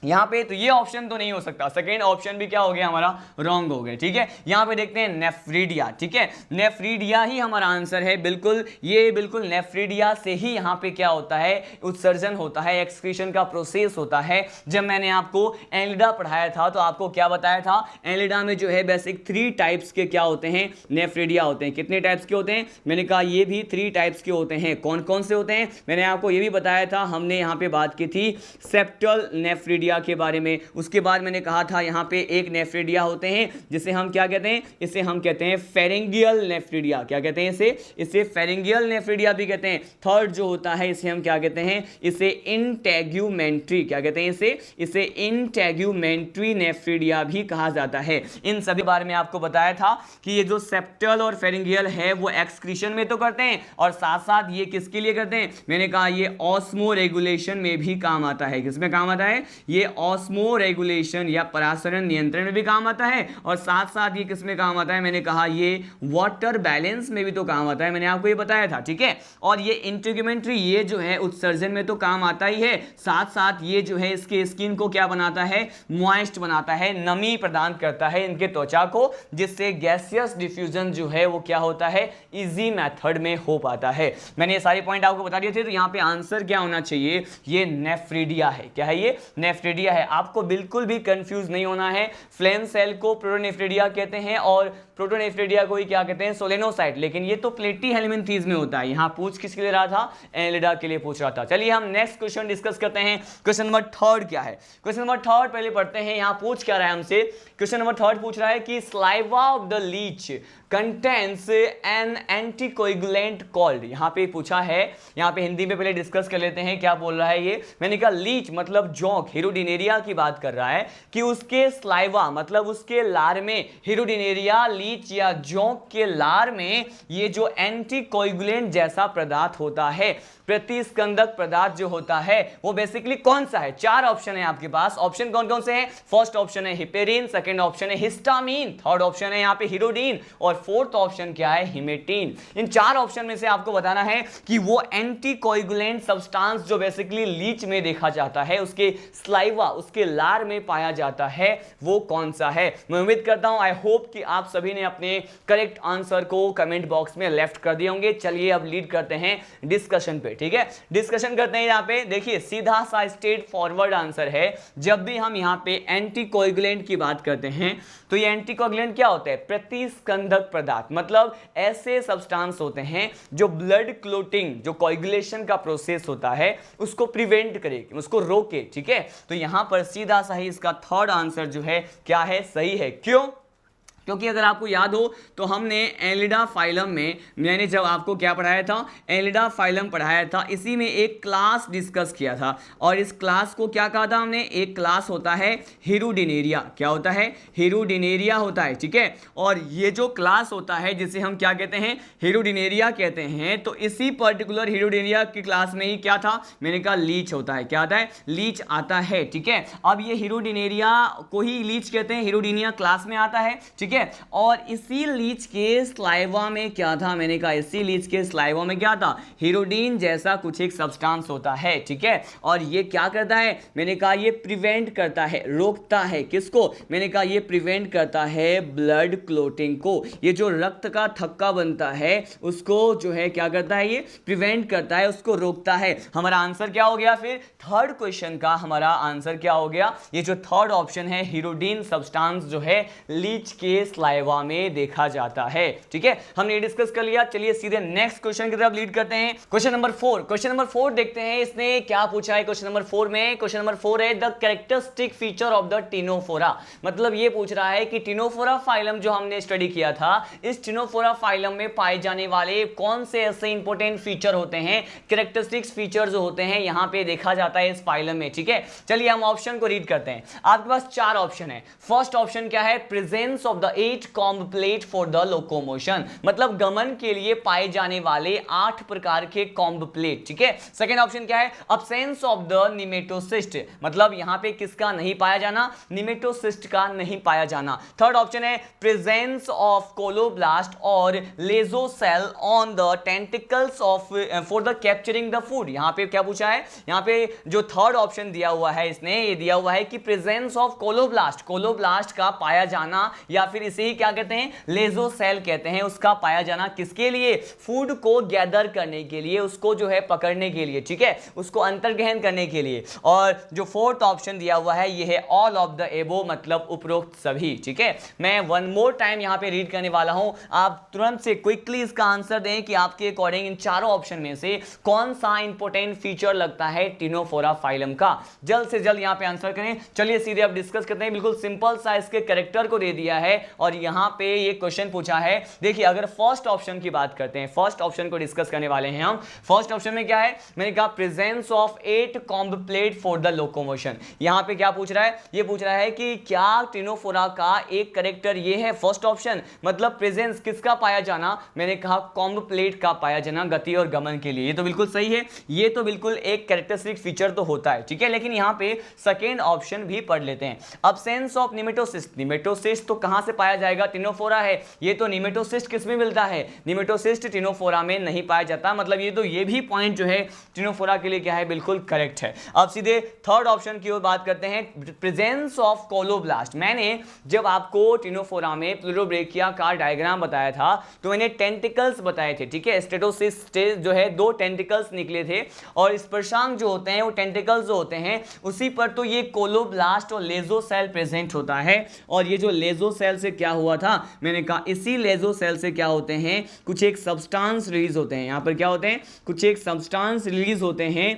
यहाँ पे तो ये ऑप्शन तो नहीं हो सकता, सेकेंड ऑप्शन भी क्या हो गया हमारा, रॉन्ग हो गया, ठीक है। यहाँ पे देखते हैं नेफ्रिडिया, ठीक है, नेफ्रिडिया ही हमारा आंसर है बिल्कुल। ये बिल्कुल नेफ्रिडिया से ही यहाँ पे क्या होता है, उत्सर्जन होता है, एक्सक्रीशन का प्रोसेस होता है। जब मैंने आपको एनिलिडा पढ़ाया था तो आपको क्या बताया था, एनिलिडा में जो है बेसिक 3 टाइप्स के क्या होते हैं, नेफ्रिडिया होते हैं। कितने टाइप्स के होते हैं, मैंने कहा ये भी 3 टाइप्स के होते हैं। कौन कौन से होते हैं, मैंने आपको ये भी बताया था, हमने यहाँ पे बात की थी सेप्टल नेफ्रिडिया के बारे में। उसके बाद मैंने कहा था यहाँ पे एक नेफ्रिडिया होते हैं जिसे हम क्या कहते हैं, इसे हम कहते हैं फेरिंगियल नेफ्रिडिया। क्या कहते हैं इसे फेरिंगियल नेफ्रिडिया भी कहते हैं। थर्ड जो होता है इसे हम क्या कहते हैं, इसे इंटेग्यूमेंट्री, क्या कहते हैं इसे इंटेग्यूमेंट्री नेफ्रिडिया भी कहा जाता है। इन सभी बारे में आपको बताया था कि ये जो सेप्टल और फेरिंगियल है वो एक्सक्रीशन में तो करते हैं और साथ साथ ये किसके लिए करते हैं, मैंने कहा ये ऑस्मो रेगुलेशन में भी काम आता है। किसमें काम आता है, ये ऑस्मो रेगुलेशन या परासरण नियंत्रण में भी काम आता है और साथ साथ ये किसमें काम आता है, मैंने कहा ये वाटर बैलेंस में भी तो काम आता है, मैंने आपको ये बताया था, ठीक है। और ये इंटेग्यूमेंट्री, ये जो है उत्सर्जन में तो काम आता ही है, साथ साथ ये जो है इसके स्किन को क्या बनाता है, मॉइस्ट बनाता है, नमी प्रदान करता है इनके त्वचा को, जिससे गैसियस डिफ्यूजन जो है वो क्या होता है, इजी मेथड में हो पाता है। मैंने ये सारे पॉइंट आपको बता दिए थे। तो यहाँ पे आंसर क्या होना चाहिए, ये नेफ्रिडिया है। क्या है ये, नेफ्रिडिया है। आपको बिल्कुल भी कंफ्यूज नहीं होना है। फ्लेम सेल को प्रोटोनेफ्रिडिया कहते हैं और प्रोटोनेफ्रेडिया को ही क्या कहते हैं, सोलेनोसाइट। लेकिन ये तो प्लेटीहेल्मिन्थीज में होता है। यहाँ पूछ किसके लिए रहा था, एनेलिडा के लिए पूछ रहा था। चलिए हम नेक्स्ट क्वेश्चन डिस्कस करते हैं। क्वेश्चन नंबर थर्ड क्या है, क्वेश्चन नंबर थर्ड पहले पढ़ते हैं। यहाँ पूछ क्या रहा है हमसे, क्वेश्चन नंबर थर्ड पूछ रहा है कि saliva of the leech contains an anticoagulant called, यहाँ पे पूछा है, यहाँ पे हिंदी में पहले डिस्कस कर लेते हैं क्या बोल रहा है ये। मैंने कहा लीच मतलब जोंक, हिरोडिनेरिया की बात कर रहा है कि उसके स्लाइवा मतलब उसके लार में, हिरोडिनेरिया लीच या जोंक के लार में ये जो एंटीकोएगुलेंट जैसा पदार्थ होता है, प्रतिस्कंदक पदार्थ जो होता है वो बेसिकली कौन सा है। चार ऑप्शन है आपके पास, ऑप्शन कौन कौन से हैं, फर्स्ट ऑप्शन है हिपेरिन, सेकंड ऑप्शन है हिस्टामीन, थर्ड ऑप्शन है यहाँ पे हीरोडीन और फोर्थ ऑप्शन क्या है, हिमेटीन। इन चार ऑप्शन में से आपको बताना है कि वो एंटीकोएगुलेंट सब्सटेंस जो बेसिकली लीच में देखा जाता है, उसके स्लाइवा उसके लार में पाया जाता है, वो कौन सा है। मैं उम्मीद करता हूं, आई होप कि आप सभी ने अपने करेक्ट आंसर को कमेंट बॉक्स में लेफ्ट कर दिए होंगे। चलिए अब लीड करते हैं डिस्कशन पे, ठीक है, डिस्कशन करते हैं। यहाँ पे देखिए सीधा सा स्ट्रेट फॉरवर्ड आंसर है। जब भी हम यहाँ पे एंटीकोएगुलेंट की बात करते हैं तो ये एंटीकोएगुलेंट क्या होता है, प्रतिस्कंदक पदार्थ, मतलब ऐसे सब्सटेंस होते हैं जो ब्लड क्लोटिंग, जो कोएगुलेशन का प्रोसेस होता है उसको प्रिवेंट करे, उसको रोके, ठीक है। तो यहां पर सीधा सा ही इसका थर्ड आंसर जो है क्या है, सही है। क्यों, क्योंकि अगर आपको याद हो तो हमने एनिलिडा फाइलम में, मैंने जब आपको क्या पढ़ाया था, एनिलिडा फाइलम पढ़ाया था, इसी में एक क्लास डिस्कस किया था और इस क्लास को क्या कहा था हमने, एक क्लास होता है हिरोडिनेरिया। क्या होता है, हिरोडिनेरिया होता है, ठीक है। और ये जो क्लास होता है जिसे हम क्या कहते हैं, हिरोडिनेरिया कहते हैं। तो इसी पर्टिकुलर हिरोडिनेरिया की क्लास में ही क्या था, मैंने कहा लीच होता है। क्या आता है, लीच आता है, ठीक है। अब ये हिरोडिनेरिया को ही लीच कहते हैं, हिरोडिनिया क्लास में आता है, ठीक है। और इसी लीच के स्लाइवा में क्या था, मैंने कहा इसी लीच के स्लाइवा में क्या था, हीरोडीन जैसा कुछ एक सब्सटेंस होता है, ठीक है। और ये क्या करता है, मैंने कहा ये प्रिवेंट करता है, रोकता है किसको, मैंने कहा ये प्रिवेंट करता है ब्लड क्लोटिंग को। ये जो रक्त का थक्का बनता है उसको जो है क्या करता है, ये प्रिवेंट करता है, उसको रोकता है। हमारा आंसर क्या हो गया, फिर थर्ड क्वेश्चन का हमारा आंसर क्या हो गया, ये जो थर्ड ऑप्शन है, हीरोडीन सब्सटेंस जो है लीच के स्लाइवा में देखा जाता है, ठीक है। हमने डिस्कस कर लिया। चलिए सीधे नेक्स्ट क्वेश्चन की तरफ लीड करते हैं। क्वेश्चन नंबर 4, क्वेश्चन नंबर 4 देखते हैं इसने क्या पूछा है। क्वेश्चन नंबर 4 में, क्वेश्चन नंबर 4 है the characteristic feature of the Ctenophora. मतलब ये पूछ रहा है कि टिनोफोरा फाइलम जो हमने स्टडी किया था, इस टिनोफोरा फाइलम में पाए जाने वाले कौन से ऐसे इंपॉर्टेंट फीचर होते हैं, कैरेक्टरिस्टिक्स फीचर जो होते हैं यहां पे देखा जाता है इस फाइलम में, ठीक है। चलिए हम ऑप्शन को रीड करते हैं। आपके पास चार ऑप्शन है। फर्स्ट ऑप्शन क्या है, presence of the 8 comb plate for the locomotion, मतलब गमन के लिए पाए जाने वाले 8 प्रकार के कॉम्ब प्लेट, ठीक है। सेकंड ऑप्शन क्या है, अब्सेंस ऑफ द निमेटोसिस्ट, मतलब यहां पे किसका नहीं पाया जाना, निमेटोसिस्ट का नहीं पाया जाना। थर्ड ऑप्शन है प्रेजेंस ऑफ कोलोब्लास्ट और lasso cell on the tentacles of for the capturing the food. यहां पे क्या पूछा है, यहां पे जो थर्ड ऑप्शन दिया हुआ है इसने, ये दिया हुआ है कि प्रेजेंस ऑफ कोलोब्लास्ट, कोलोब्लास्ट का पाया जाना या फिर इसे ही क्या कहते हैं, लेजो सेल कहते हैं, उसका पाया जाना किसके लिए, फूड को गैदर करने के लिए, उसको जो है पकड़ने के लिए, ठीक है, उसको अंतर्ग्रहण करने के लिए। और जो फोर्थ ऑप्शन दिया हुआ है ये है ऑल ऑफ द एबो, मतलब उपरोक्त सभी, ठीक है। मैं वन मोर टाइम यहां पे रीड करने वाला हूं, आप तुरंत से क्विकली इसका आंसर दें कि आपके अकॉर्डिंग इन चारों ऑप्शन में से कौन सा इंपॉर्टेंट फीचर लगता है टिनोफोरा फाइलम का। जल्द से जल्द यहां पे आंसर करें। चलिए सीधे अब डिस्कस करते हैं। बिल्कुल सिंपल सा इसके कैरेक्टर को दे दिया है और यहां पे ये क्वेश्चन पूछा है। देखिए अगर फर्स्ट ऑप्शन की बात करते हैं, फर्स्ट ऑप्शन को डिस्कस करने वाले हैं हम। फर्स्ट ऑप्शन में क्या है, मैंने कहा presence of 8 comb plate for the locomotion. यहां पे क्या पूछ रहा है, ये पूछ रहा है कि क्या टिनोफोरा का एक कैरेक्टर ये है फर्स्ट ऑप्शन, मतलब प्रेजेंस किसका पाया जाना, मैंने कहा कॉम्ब प्लेट का पाया जाना गति और गमन के लिए। ये तो बिल्कुल सही है, ये तो बिल्कुल एक कैरेक्टरिस्टिक फीचर तो होता है, ठीक है। लेकिन यहां पे सेकेंड ऑप्शन भी पढ़ लेते हैं, अब्सेंस ऑफ निमेटोसिस्ट। निमेटोसिस्ट तो कहां से पाया जाएगा, टिनोफोरा है, ये तो निमेटोसिस्ट किस में मिलता है, निमेटोसिस्ट टिनोफोरा में नहीं पाया जाता, मतलब ये भी पॉइंट जो है टिनोफोरा के लिए क्या है, बिल्कुल करेक्ट है। अब सीधे थर्ड ऑप्शन की ओर बात करते हैं, प्रेजेंस ऑफ कोलोब्लास्ट। मैंने जब आपको टिनोफोरा में प्लूरोब्रेकिया का डायग्राम बताया था तो मैंने टेंटिकल्स बताए थे, ठीक है। स्टेटोसिस्ट जो है 2 टेंटिकल्स निकले थे और स्पर्शांक जो होते हैं वो टेंटिकल्स जो होते हैं उसी पर तो ये कोलोब्लास्ट और लेजोसेल प्रेजेंट होता है। और ये जो लेजोसेल से से क्या हुआ था, मैंने कहा इसी लेजो सेल से क्या होते हैं, कुछ एक सब्सटेंस रिलीज होते हैं। यहाँ पर क्या होते हैं, कुछ एक सब्सटेंस रिलीज होते हैं,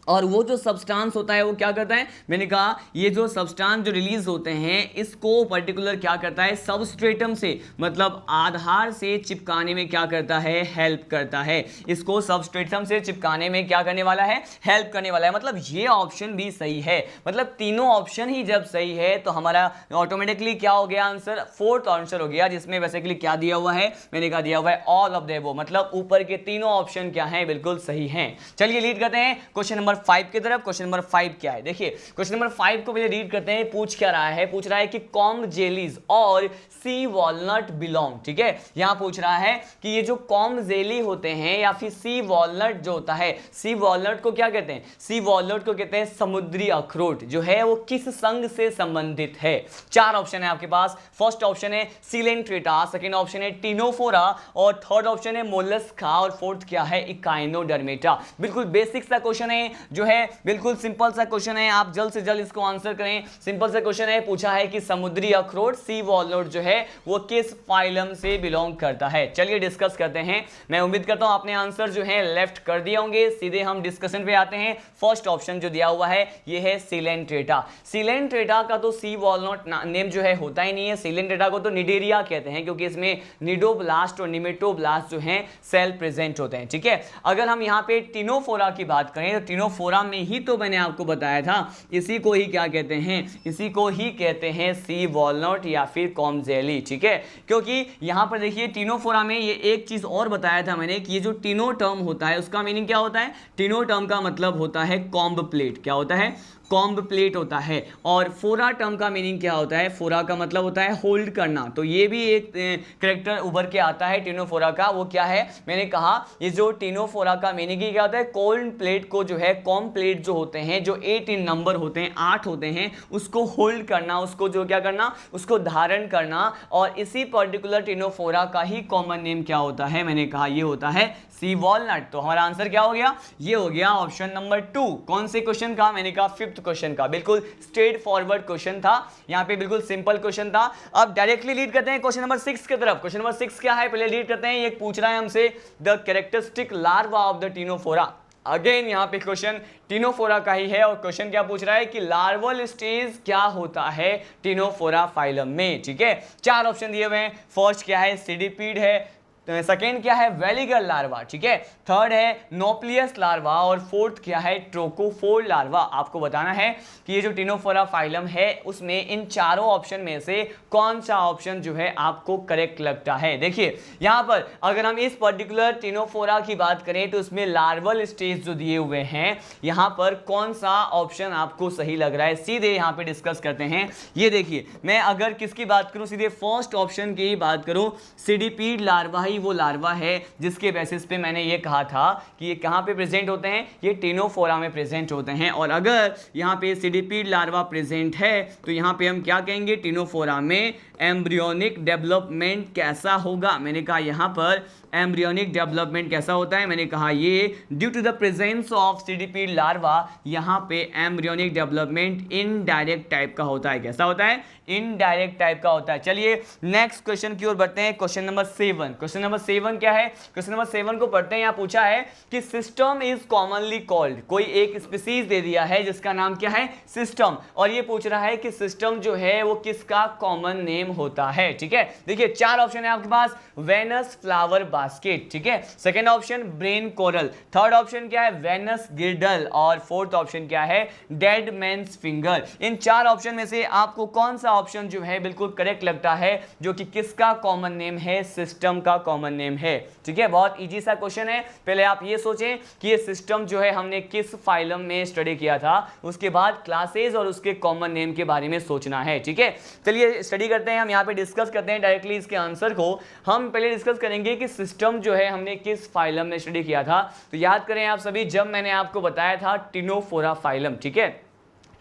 और वो जो सब्सटेंस होता है वो क्या करता है, मैंने कहा ये जो सब्सटेंस जो रिलीज होते हैं इसको पर्टिकुलर क्या करता है, सबस्ट्रेटम से मतलब आधार से चिपकाने में क्या करता है, हेल्प करता है। इसको सबस्ट्रेटम से चिपकाने में क्या करने वाला है, हेल्प करने वाला है। मतलब ये ऑप्शन भी सही है, मतलब तीनों ऑप्शन ही जब सही है तो हमारा ऑटोमेटिकली क्या हो गया आंसर, फोर्थ आंसर हो गया, जिसमें बेसिकली क्या दिया हुआ है, मैंने कहा दिया हुआ है ऑल ऑफ द अबव, मतलब ऊपर के तीनों ऑप्शन क्या हैं, बिल्कुल सही हैं। चलिए लीड करते हैं क्वेश्चन नंबर 5 की तरफ। क्वेश्चन नंबर 5 क्या है, देखिए क्वेश्चन नंबर 5 को पहले रीड करते हैं। पूछ क्या रहा है, पूछ रहा है कि कॉम्ब जेलीज और सी वॉलनट बिलोंग, ठीक है, यहां पूछ रहा है कि ये जो कॉम्ब जेली होते हैं या फिर सी वॉलनट जो होता है, सी वॉलनट को क्या कहते हैं, सी वॉलनट को कहते हैं समुद्री अखरोट, जो है वो किस संघ से संबंधित है। 4 ऑप्शन है आपके पास। फर्स्ट ऑप्शन है सिलेंट्रेटा, सेकंड ऑप्शन है टिनोफोरा, और थर्ड ऑप्शन है मोलस्का, और फोर्थ क्या है, इकाइनोडर्मेटा। बिल्कुल बेसिक सा क्वेश्चन है, जो है बिल्कुल सिंपल सा क्वेश्चन है, आप जल्द से जल्द इसको आंसर करें। सिंपल सा क्वेश्चन है, पूछा है कि समुद्री अखरोट सी वॉलनट जो है वो किस फाइलम से बिलोंग करता है। चलिए डिस्कस करते हैं। मैं उम्मीद करता हूं आपने आंसर जो है लेफ्ट कर दिए होंगे। सीधे हम डिस्कशन पे आते हैं। फर्स्ट ऑप्शन जो दिया हुआ है ये है सिलेंट्रेटा। सिलेंट्रेटा का तो सी वॉलनट नेम जो है होता ही नहीं है, सिलेंट्रेटा को तो निडेरिया कहते हैं, क्योंकि इसमें निडोब्लास्ट और निमेटोब्लास्ट जो है सेल प्रेजेंट होते हैं, ठीक है। अगर हम यहाँ पे टिनोफोरा की बात करें तो टिनोफोरा में ही तो मैंने आपको बताया था, इसी को ही क्या कहते हैं, इसी को ही कहते हैं सी वॉलनट या फिर कॉम्ब जेली, ठीक है। क्योंकि यहां पर देखिए टिनोफोरा में ये एक चीज और बताया था मैंने कि ये जो टिनो टर्म होता है उसका मीनिंग क्या होता है, टिनो टर्म का मतलब होता है कॉम्ब प्लेट। क्या होता है, कॉम्ब प्लेट होता है। और फोरा टर्म का मीनिंग क्या होता है, फोरा का मतलब होता है होल्ड करना। तो ये भी एक कैरेक्टर उभर के आता है टिनोफोरा का, वो क्या है, मैंने कहा ये जो टिनोफोरा का मीनिंग ही क्या होता है, कोल्ड प्लेट को जो है, कॉम्ब प्लेट जो होते हैं, जो 8 इन नंबर होते हैं, 8 होते हैं, उसको होल्ड करना, उसको जो क्या करना, उसको धारण करना। और इसी पर्टिकुलर टिनोफोरा का ही कॉमन नेम क्या होता है, मैंने कहा ये होता है सी वॉलनट। तो हमारा आंसर क्या हो गया, ये हो गया ऑप्शन नंबर 2। कौन से क्वेश्चन का, मैंने कहा 5th क्वेश्चन का। बिल्कुल स्ट्रेट फॉरवर्ड क्वेश्चन था, यहाँ पे बिल्कुल सिंपल क्वेश्चन था। अब डायरेक्टली लीड करते हैं क्वेश्चन नंबर 6 की तरफ। क्वेश्चन नंबर 6 क्या है, पहले लीड करते हैं। ये पूछ रहा है हमसे the characteristic larva of the Ctenophora. Again यहाँ पे क्वेश्चन टिनोफोरा का ही है, और क्वेश्चन क्या पूछ रहा है कि लार्वल स्टेज क्या होता है टिनोफोरा फाइलम में, ठीक है। 4 ऑप्शन दिए हुए हैं। फर्स्ट क्या है, सीडिपीड है, सेकेंड क्या है, वेलिगर लार्वा, ठीक है, थर्ड है नोप्लियस लार्वा, और फोर्थ क्या है, ट्रोकोफोर लार्वा। आपको बताना है कि ये जो टिनोफोरा फाइलम है उसमें इन चारों ऑप्शन में से कौन सा ऑप्शन जो है आपको करेक्ट लगता है। देखिए यहां पर अगर हम इस पर्टिकुलर टिनोफोरा की बात करें तो उसमें लार्वल स्टेज जो दिए हुए हैं, यहां पर कौन सा ऑप्शन आपको सही लग रहा है, सीधे यहां पे डिस्कस करते हैं। ये देखिए, मैं अगर किसकी बात करूं, सीधे फर्स्ट ऑप्शन की बात करूं, सीडिपीड लार्वा ही वो लार्वा है जिसके बेसिस पे मैंने ये कहा था कि ये कहां पे प्रेजेंट होते हैं, ये टिनोफोरा में प्रेजेंट होते हैं। और अगर यहां पे सीडिपीड लार्वा प्रेजेंट है तो यहां पे हम क्या कहेंगे, टिनोफोरा में एम्ब्रियोनिक डेवलपमेंट कैसा होगा। मैंने कहा यहां पर एम्ब्रियोनिक डेवलपमेंट कैसा होता है, मैंने कहा ये due to the presence of cydippid larva यहां पे एम्ब्रियोनिक डेवलपमेंट इनडायरेक्ट टाइप का होता है। कैसा होता है, इनडायरेक्ट टाइप का होता है। चलिए नेक्स्ट क्वेश्चन की ओर बढ़ते हैं। Question number 7। क्वेश्चन नंबर 7 क्या है, क्वेश्चन नंबर 7 को पढ़ते हैं। यहां पूछा है कि सिस्टम इज कॉमनली कॉल्ड, कोई एक स्पीसीज दे दिया है जिसका नाम क्या है, सिस्टम, और ये पूछ रहा है कि सिस्टम जो है वो किसका कॉमन नेम होता है, ठीक है। देखिए 4 ऑप्शन है आपके पास, वेनस फ्लावर बास्केट, ठीक है, second option brain coral, third option क्या है, वेनस गिर्डल, और फोर्थ ऑप्शन क्या है, डेड मैन्स फिंगर। इन 4 ऑप्शन में से आपको कौन सा ऑप्शन जो है बिल्कुल करेक्ट लगता है, जो कि किसका कॉमन नेम है, सिस्टम का कॉमन नेम है, ठीक है। बहुत इजी सा क्वेश्चन है। पहले आप ये सोचें कि ये सिस्टम जो है हमने किस फाइलम में स्टडी किया था, उसके बाद क्लासेस और उसके कॉमन नेम के बारे में सोचना है, ठीक है। चलिए स्टडी करते हैं, हम यहाँ पे डिस्कस करते हैं डायरेक्टली इसके आंसर को। हम पहले डिस्कस करेंगे कि सिस्टम जो है हमने किस फाइलम में स्टडी किया था। तो याद करें आप सभी, जब मैंने आपको बताया था टिनोफोरा फाइलम, ठीक है,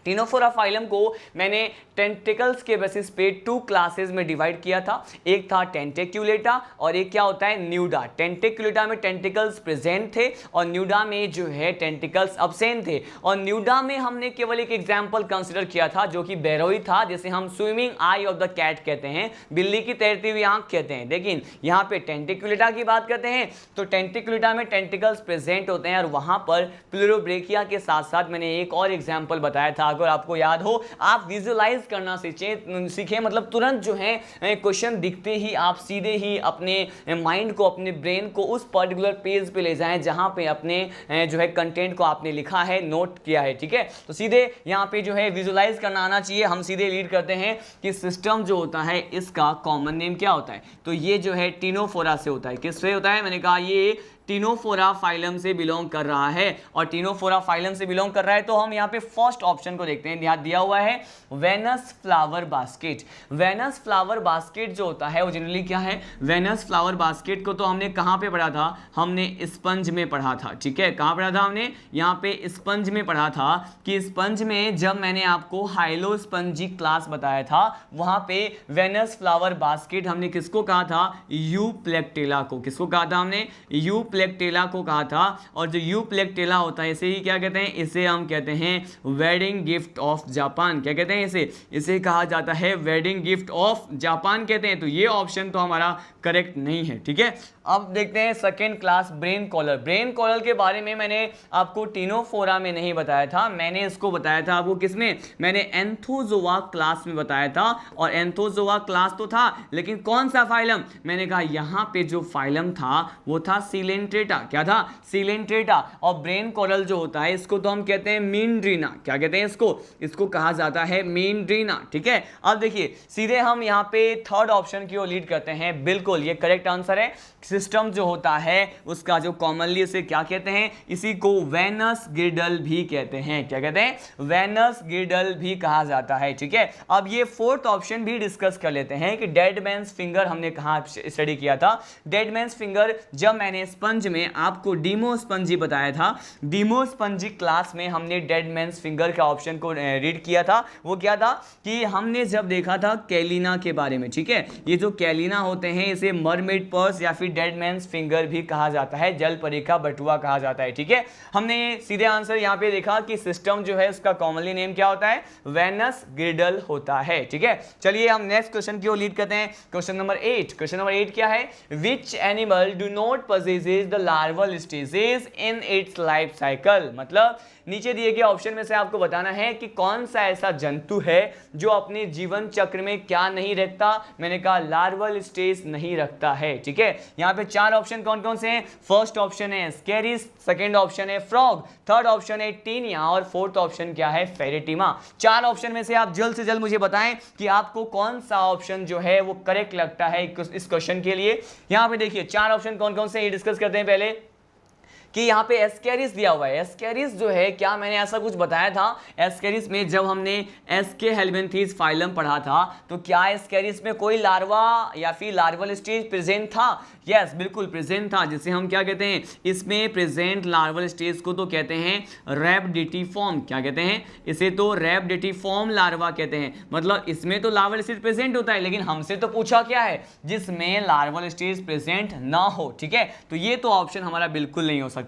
टिनोफोरा फाइलम को मैंने टेंटिकल्स के बेसिस पे 2 क्लासेस में डिवाइड किया था। एक था टेंटिकुलेटा और एक क्या होता है न्यूडा। टेंटिकुलेटा में टेंटिकल्स प्रेजेंट थे और न्यूडा में जो है टेंटिकल्स अब्सेंट थे। और न्यूडा में हमने केवल एक एग्जांपल कंसीडर किया था जो कि बेरोई था, जिसे हम swimming eye of the cat कहते हैं, बिल्ली की तैरती हुई आंख कहते हैं। लेकिन यहाँ पे टेंटिकुलेटा की बात करते हैं तो टेंटिकुलेटा में टेंटिकल्स प्रेजेंट होते हैं और वहां पर प्लूरोब्रेकिया के साथ साथ मैंने एक और एग्जाम्पल बताया था। अगर आपको याद हो, आप विजुलाइज करना सीखें, मतलब तुरंत जो है क्वेश्चन दिखते ही आप सीधे ही अपने माइंड को, अपने ब्रेन को उस पर्टिकुलर पेज पे ले जाएं जहां पे अपने जो है कंटेंट को आपने लिखा है, नोट किया है। ठीक है, तो सीधे यहाँ पे जो है विजुलाइज करना आना चाहिए। हम सीधे लीड करते हैं कि सिस्टम जो होता है इसका कॉमन नेम क्या होता है, तो ये जो है टिनोफोरा से होता है। किससे होता है? मैंने कहा ये टिनोफोरा फाइलम से बिलोंग कर रहा है और टिनोफोरा फाइलम से बिलोंग कर रहा है तो हम यहाँ पे फर्स्ट ऑप्शन को देखते हैं। यहाँ दिया हुआ है Venus flower basket. Venus flower basket जो होता है वो जनरली क्या है? वेनस फ्लावर बास्केट को तो हमने कहाँ पे पढ़ा था? हमने स्पंज में पढ़ा था। ठीक है, कहाँ पढ़ा था हमने? यहाँ पे स्पंज में पढ़ा था कि स्पंज में जब मैंने आपको हाइलो स्पंजी क्लास बताया था वहां पे वेनस फ्लावर बास्केट हमने किसको कहा था? यूप्लेक्टेला को। किसको कहा था हमने? यूप्लेक्टेला को कहा था। और जो यूप्लेक्टेला होता है इसे ही क्या कहते हैं? इसे हम कहते हैं वेडिंग गिफ्ट ऑफ जापान। क्या कहते हैं इसे कहा जाता है वेडिंग गिफ्ट ऑफ जापान कहते हैं। तो ये ऑप्शन तो हमारा करेक्ट नहीं है। ठीक है, अब देखते हैं second class brain coral. Brain coral के बारे में मैंने आपको टिनोफोरा में नहीं बताया था, मैंने इसको बताया था आपको किसमें? मैंने एंथोजोआ क्लास में बताया था। और एंथोजोआ क्लास तो था लेकिन कौन सा फाइलम? मैंने कहा यहाँ पे जो फाइलम था वो था सिलेंट्रेटा। क्या था? सिलेंट्रेटा। और ब्रेन कॉलर जो होता है इसको तो हम कहते हैं मीनड्रीना। क्या कहते हैं इसको कहा जाता है मीनड्रीना। ठीक है, अब देखिए सीधे हम यहाँ पे थर्ड ऑप्शन की ओर लीड करते हैं। बिल्कुल ये करेक्ट आंसर है। सिस्टम जो होता है उसका जो कॉमनली इसे क्या कहते हैं? इसी को वेनस गिर्डल भी कहते हैं। क्या कहते हैं? वेनस गिर्डल भी कहा जाता है। ठीक है, अब ये फोर्थ ऑप्शन भी डिस्कस कर लेते हैं कि डेड मैन्स फिंगर हमने कहाँ स्टडी किया था। डेड मैन्स फिंगर जब मैंने स्पंज में आपको डीमो स्पंजी बताया था, डीमो स्पंजी क्लास में हमने डेड मैन्स फिंगर का ऑप्शन को रीड किया था। वो क्या था कि हमने जब देखा था कैलिना के बारे में। ठीक है, ये जो कैलिना होते हैं इसे मरमेड पर्स या फिर डेड मैन्स फिंगर भी कहा जाता है, जल परी का बटुआ कहा जाता है। ठीक है, हमने सीधे आंसर यहाँ पे देखा कि सिस्टम जो है उसका कॉमनली नेम क्या होता है? वेनस गिर्डल होता है। ठीक है, चलिए हम नेक्स्ट क्वेश्चन की ओर लीड करते हैं। Question number 8। क्वेश्चन नंबर 8 क्या है? Which animal do not possesses the larval stages in its life cycle। मतलब नीचे दिए गए ऑप्शन में से आपको बताना है कि कौन सा ऐसा जंतु है जो अपने जीवन चक्र में क्या नहीं रखता? मैंने कहा लार्वल स्टेज नहीं रखता है। ठीक है, यहाँ पे 4 ऑप्शन कौन कौन से हैं? फर्स्ट ऑप्शन है स्केरिस, सेकंड ऑप्शन है फ्रॉग, थर्ड ऑप्शन है टीनिया और फोर्थ ऑप्शन क्या है? फेरेटिमा। 4 ऑप्शन में से आप जल्द से जल्द मुझे बताएं कि आपको कौन सा ऑप्शन जो है वो करेक्ट लगता है इस क्वेश्चन के लिए। यहाँ पे देखिए 4 ऑप्शन कौन कौन से ये डिस्कस करते हैं पहले कि यहाँ पे एस्केरिस दिया हुआ है। एस्केरिस जो है, क्या मैंने ऐसा कुछ बताया था? एस्केरिस में जब हमने एस्के हेलमिन्थीज फाइलम पढ़ा था तो क्या एस्केरिस में कोई लार्वा या फिर लार्वल स्टेज प्रेजेंट था? यस, बिल्कुल प्रेजेंट था, जिसे हम क्या कहते हैं? इसमें प्रेजेंट लार्वल स्टेज को तो कहते हैं रैप्डिटिफॉर्म। क्या कहते हैं? इसे तो रैप्डिटिफॉर्म लार्वा कहते हैं। मतलब इसमें तो लार्वल स्टेज प्रेजेंट होता है लेकिन हमसे तो पूछा क्या है? जिसमें लार्वल स्टेज प्रेजेंट ना हो। ठीक है, तो ये तो ऑप्शन हमारा बिल्कुल नहीं हो सकता।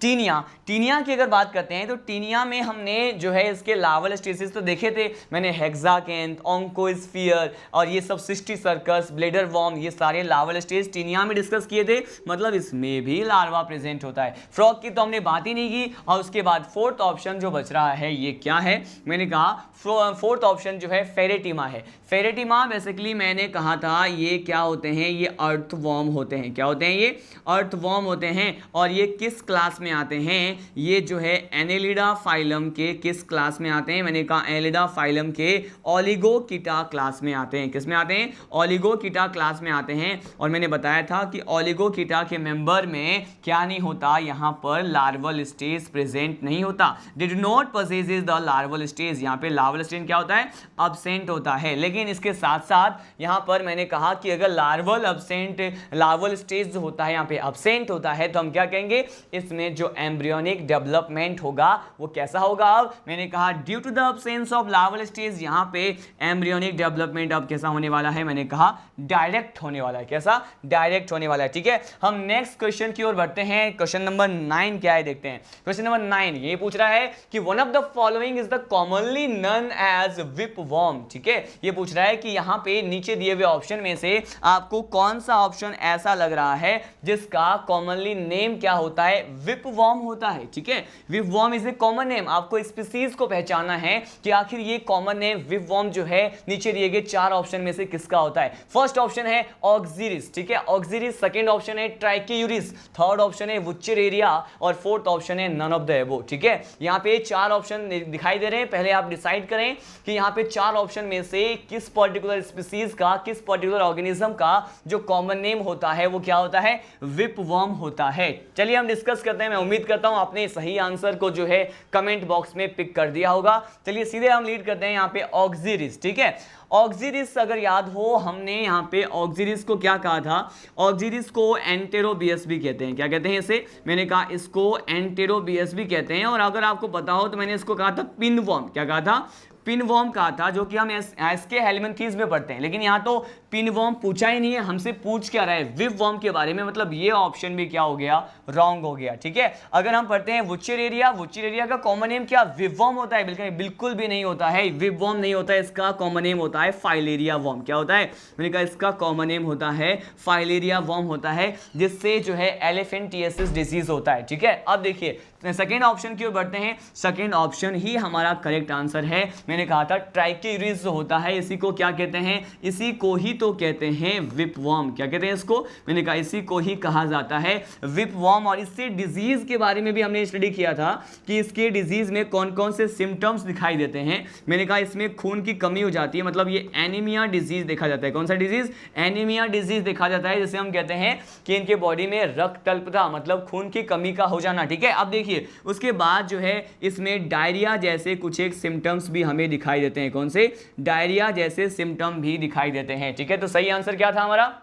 टीनिया की अगर बात करते हैं तो टीनिया में हमने जो है इसके लार्वल स्टेजेस तो देखे थे। मैंने हेक्साकेंथ, ओंकोस्फियर और ये सब सिस्टिसर्कस, ब्लेडर वॉर्म, ये सारे लार्वल स्टेज टीनिया में डिस्कस किए थे। मतलब इसमें भी लार्वा प्रेजेंट होता है। फ्रॉग की तो हमने बात ही नहीं की। और उसके बाद फोर्थ ऑप्शन जो बच रहा है ये क्या है? मैंने कहा फोर्थ ऑप्शन जो है फेरेटिमा है। फेरेटिमा बेसिकली मैंने कहा था ये क्या होते हैं? ये अर्थवॉर्म होते हैं। क्या होते हैं? ये अर्थवॉर्म होते हैं। और ये किस क्लास में आते हैं? ये जो है एनेलिडा फाइलम के किस क्लास में आते हैं? मैंने कहा एनेलिडा फाइलम के ओलिगोकीटा क्लास में आते हैं। किस में आते हैं? ओलिगोकीटा क्लास में आते हैं। और मैंने बताया था कि ओलिगोकीटा के मेंबर में क्या नहीं होता? यहाँ पर लार्वल स्टेज प्रेजेंट नहीं होता। They do not possesses the larval stage. यहाँ पे लार्वल स्टेज क्या होता है? अब्सेंट होता है। लेकिन इसके साथ साथ यहाँ पर मैंने कहा कि अगर लार्वल स्टेज जो होता है यहाँ पे अब्सेंट होता है तो हम क्या कहेंगे? इसमें जो एम्ब्रियोनिक डेवलपमेंट होगा वो कैसा होगा? अब मैंने कहा due to the absence of larval stage, यहां पे एम्ब्रियोनिक डेवलपमेंट अब कैसा होने वाला है? मैंने कहा डायरेक्ट होने वाला है। कैसा? डायरेक्ट होने वाला है। ठीक है, हम नेक्स्ट क्वेश्चन की ओर बढ़ते हैं। क्वेश्चन नंबर 9 क्या है देखते हैं। क्वेश्चन नंबर 9 ये पूछ रहा है कि one of the following is the commonly known as whipworm. ठीक है, ये पूछ रहा है कि यहां पे नीचे दिए हुए ऑप्शन में से आपको कौन सा ऑप्शन ऐसा लग रहा है जिसका कॉमनली नेम क्या होता है? विपवर्म होता है। ठीक है, विपवर्म इज ए कॉमन नेम। आपको स्पीसीज को पहचानना है कि आखिर ये कॉमन नेम विपवर्म जो है नीचे दिए गए 4 ऑप्शन में से किसका होता है। फर्स्ट ऑप्शन है ऑक्सिरिस। ठीक है, ऑक्सिरिस। सेकंड ऑप्शन है ट्राइकेयूरिस। थर्ड ऑप्शन है वुचेरेरिया और फोर्थ ऑप्शन है नन ऑफ द अबव। ठीक है, यहां पे 4 ऑप्शन दिखाई दे रहे हैं। पहले आप डिसाइड करें कि यहां पे 4 ऑप्शन में से किस पर्टिकुलर स्पीसीज का, किस पर्टिकुलर ऑर्गेनिज्म का जो कॉमन नेम होता है वो क्या होता है? विपवर्म होता है। चलिए हम डिस्कस करते हैं। मैं उम्मीद करता हूं आपने सही आंसर को जो है कमेंट बॉक्स में पिक कर दिया होगा। चलिए सीधे हम लीड करते हैं यहां पे ऑक्सिरिस। ठीक है, ऑक्सिरिस अगर याद हो, हमने यहां पे ऑक्सिरिस को क्या कहा था? ऑक्सिरिस को एंटेरोबियस भी कहते हैं। क्या कहते हैं इसे? मैंने कहा इसको एंटेरोबियस भी कहते हैं। और अगर आपको पता हो तो मैंने इसको कहा था पिनवर्म। क्या कहा था? पिनवर्म कहा था, जो कि हम एसके हेलमिंथीज में पढ़ते हैं। लेकिन यहाँ तो पिनवर्म पूछा ही नहीं है, हमसे पूछ क्या रहा है? विपवर्म के बारे में। मतलब ये ऑप्शन भी क्या हो गया? रॉन्ग हो गया। ठीक है, अगर हम पढ़ते हैं वुचेरेरिया, वुचेरेरिया का कॉमन नेम क्या विपवर्म होता है? बिल्कुल भी नहीं होता है, विपवर्म नहीं होता है। इसका कॉमन नेम होता है फाइलेरिया वर्म। क्या होता है? मैंने कहा इसका कॉमन नेम होता है फाइलेरिया वर्म होता है, जिससे जो है एलिफेंटियासिस डिजीज होता है। ठीक है, अब देखिए सेकेंड ऑप्शन की ओर बढ़ते हैं। सेकेंड ऑप्शन ही हमारा करेक्ट आंसर है। मैंने कहा था ट्राइकेयूरिस जो होता है, इसी को क्या कहते हैं? इसी को ही तो कहते हैं विपवर्म। क्या कहते हैं इसको? मैंने कहा इसी को ही कहा जाता है विपवर्म। और इससे डिजीज के बारे में भी हमने स्टडी किया था कि इसके डिजीज में कौन कौन से सिम्टम्स दिखाई देते हैं। मैंने कहा इसमें खून की कमी हो जाती है, मतलब ये एनीमिया डिजीज देखा जाता है। कौन सा डिजीज? एनीमिया डिजीज देखा जाता है, जिसे हम कहते हैं कि इनके बॉडी में रक्त अल्पता, मतलब खून की कमी का हो जाना। ठीक है, अब देखिए उसके बाद जो है इसमें डायरिया जैसे कुछ एक सिम्टम्स भी हमें दिखाई देते हैं। कौन से? डायरिया जैसे सिम्टम भी दिखाई देते हैं। ठीक है, तो सही आंसर क्या था हमारा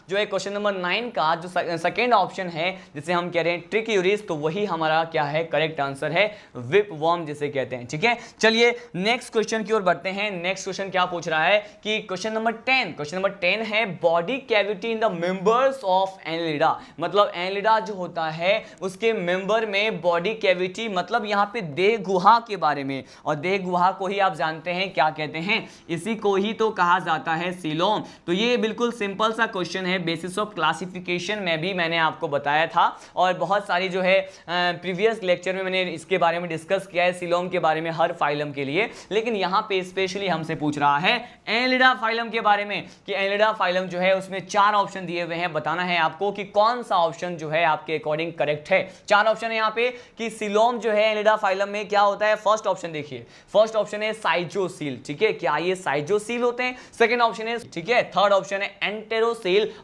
जो है क्वेश्चन नंबर 9 का जो सेकेंड ऑप्शन है, जिसे हम कह रहे हैं ट्राइकेयूरिस, तो वही हमारा क्या है? करेक्ट आंसर है विपवर्म जिसे कहते हैं। ठीक है, चलिए नेक्स्ट क्वेश्चन की ओर बढ़ते हैं। नेक्स्ट क्वेश्चन क्या पूछ रहा है कि क्वेश्चन नंबर 10 है body cavity in the members of Annelida. मतलब एनिलिडा जो होता है उसके मेंबर में बॉडी कैविटी, मतलब यहाँ पे देह गुहा के बारे में। और देह गुहा को ही आप जानते हैं क्या कहते हैं? इसी को ही तो कहा जाता है सीलोम। तो ये बिल्कुल सिंपल सा क्वेश्चन है। बेसिस ऑफ क्लासिफिकेशन में भी मैंने आपको बताया था, और बहुत सारी जो है प्रीवियस लेक्चर में मैंने इसके बारे में डिस्कस किया है, सीलोम के बारे में, हर फाइलम के लिए। लेकिन यहाँ पे स्पेशली हमसे पूछ रहा है एनिलिडा फाइलम के बारे में कि एनिलिडा फाइलम जो है उसमें 4 ऑप्शन दिए हुए हैं। बताना है आपको कि कौन सा ऑप्शन जो है आपके अकॉर्डिंग करेक्ट है। 4 ऑप्शन है यहाँ पे कि सीलोम जो है एनिलिडा फाइलम में क्या होता है। फर्स्ट ऑप्शन देखिए, फर्स्ट ऑप्शन है साइजोसील। ठीक है, क्या ये साइजोसील होते हैं? सेकंड ऑप्शन है, ठीक है, थर्ड ऑप्शन है एंटेरोसील,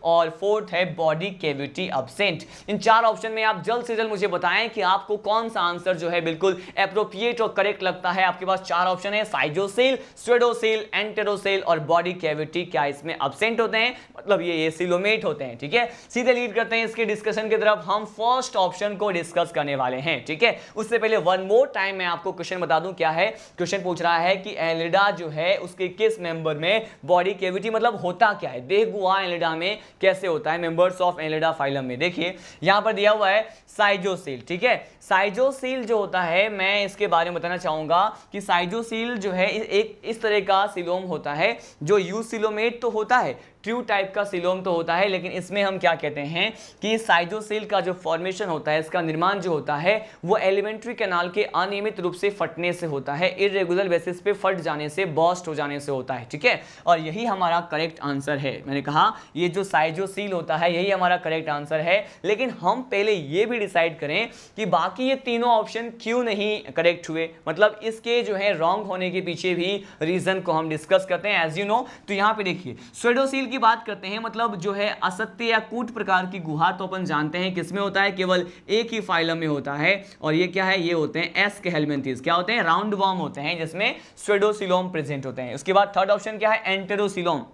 और फोर्थ है बॉडी कैविटी अब्सेंट। इन 4 ऑप्शन में आप जल्द से जल्द मुझे बताएं कि आपको कौन सा आंसर जो है बिल्कुल एप्रोप्रिएट और करेक्ट लगता है। आपके पास 4 ऑप्शन है, साइजोसील, स्वेडोसील, एंटेरोसील और बॉडी कैविटी क्या इसमें अब्सेंट होते हैं? मतलब ये सीलोमेट होते हैं। ठीक है, सीधे लीड करते हैं इसके डिस्कशन की तरफ। हम फर्स्ट ऑप्शन को डिस्कस करने वाले हैं। ठीक है, उससे पहले वन मोर टाइम मैं आपको क्वेश्चन बता दूं क्या है। क्वेश्चन पूछ रहा है कि एनिलिडा जो है उसके किस मेंबर में बॉडी कैविटी, मतलब होता क्या है? देह गुहा एनिलिडा में कैसे होता है? मेंबर्स ऑफ एनिलिडा फाइलम में देखिए यहां पर दिया हुआ है साइजोसील। ठीक है, साइजोसील जो होता है, मैं इसके बारे में बताना चाहूंगा कि साइजोसील जो है एक इस तरह का सीलोम होता है जो यूसिलोमेट तो होता है, ट्रू टाइप का सीलोम तो होता है, लेकिन इसमें हम क्या कहते हैं कि साइजोसील का जो फॉर्मेशन होता है, इसका निर्माण जो होता है वो एलिमेंट्री कैनाल के अनियमित रूप से फटने से होता है, इरेगुलर बेसिस पे फट जाने से, बर्स्ट हो जाने से होता है। ठीक है, और यही हमारा करेक्ट आंसर है। मैंने कहा ये जो साइजोसील होता है यही हमारा करेक्ट आंसर है। लेकिन हम पहले ये भी डिसाइड करें कि बाकी ये तीनों ऑप्शन क्यों नहीं करेक्ट हुए, मतलब इसके जो है रॉन्ग होने के पीछे भी रीजन को हम डिस्कस करते हैं एज यू नो। तो यहाँ पे देखिए स्वेडोसील की बात करते हैं, मतलब जो है असत्य या कूट प्रकार की गुहा, तो अपन जानते हैं किसमें होता है, केवल एक ही फाइलम में होता है। और ये क्या है, ये होते हैं एस्क हेलमिंथीज, क्या होते हैं, राउंड वर्म होते हैं जिसमें स्वेडोसीलोम प्रेजेंट होते हैं। उसके बाद थर्ड ऑप्शन क्या है, एंटेरोसीलोम।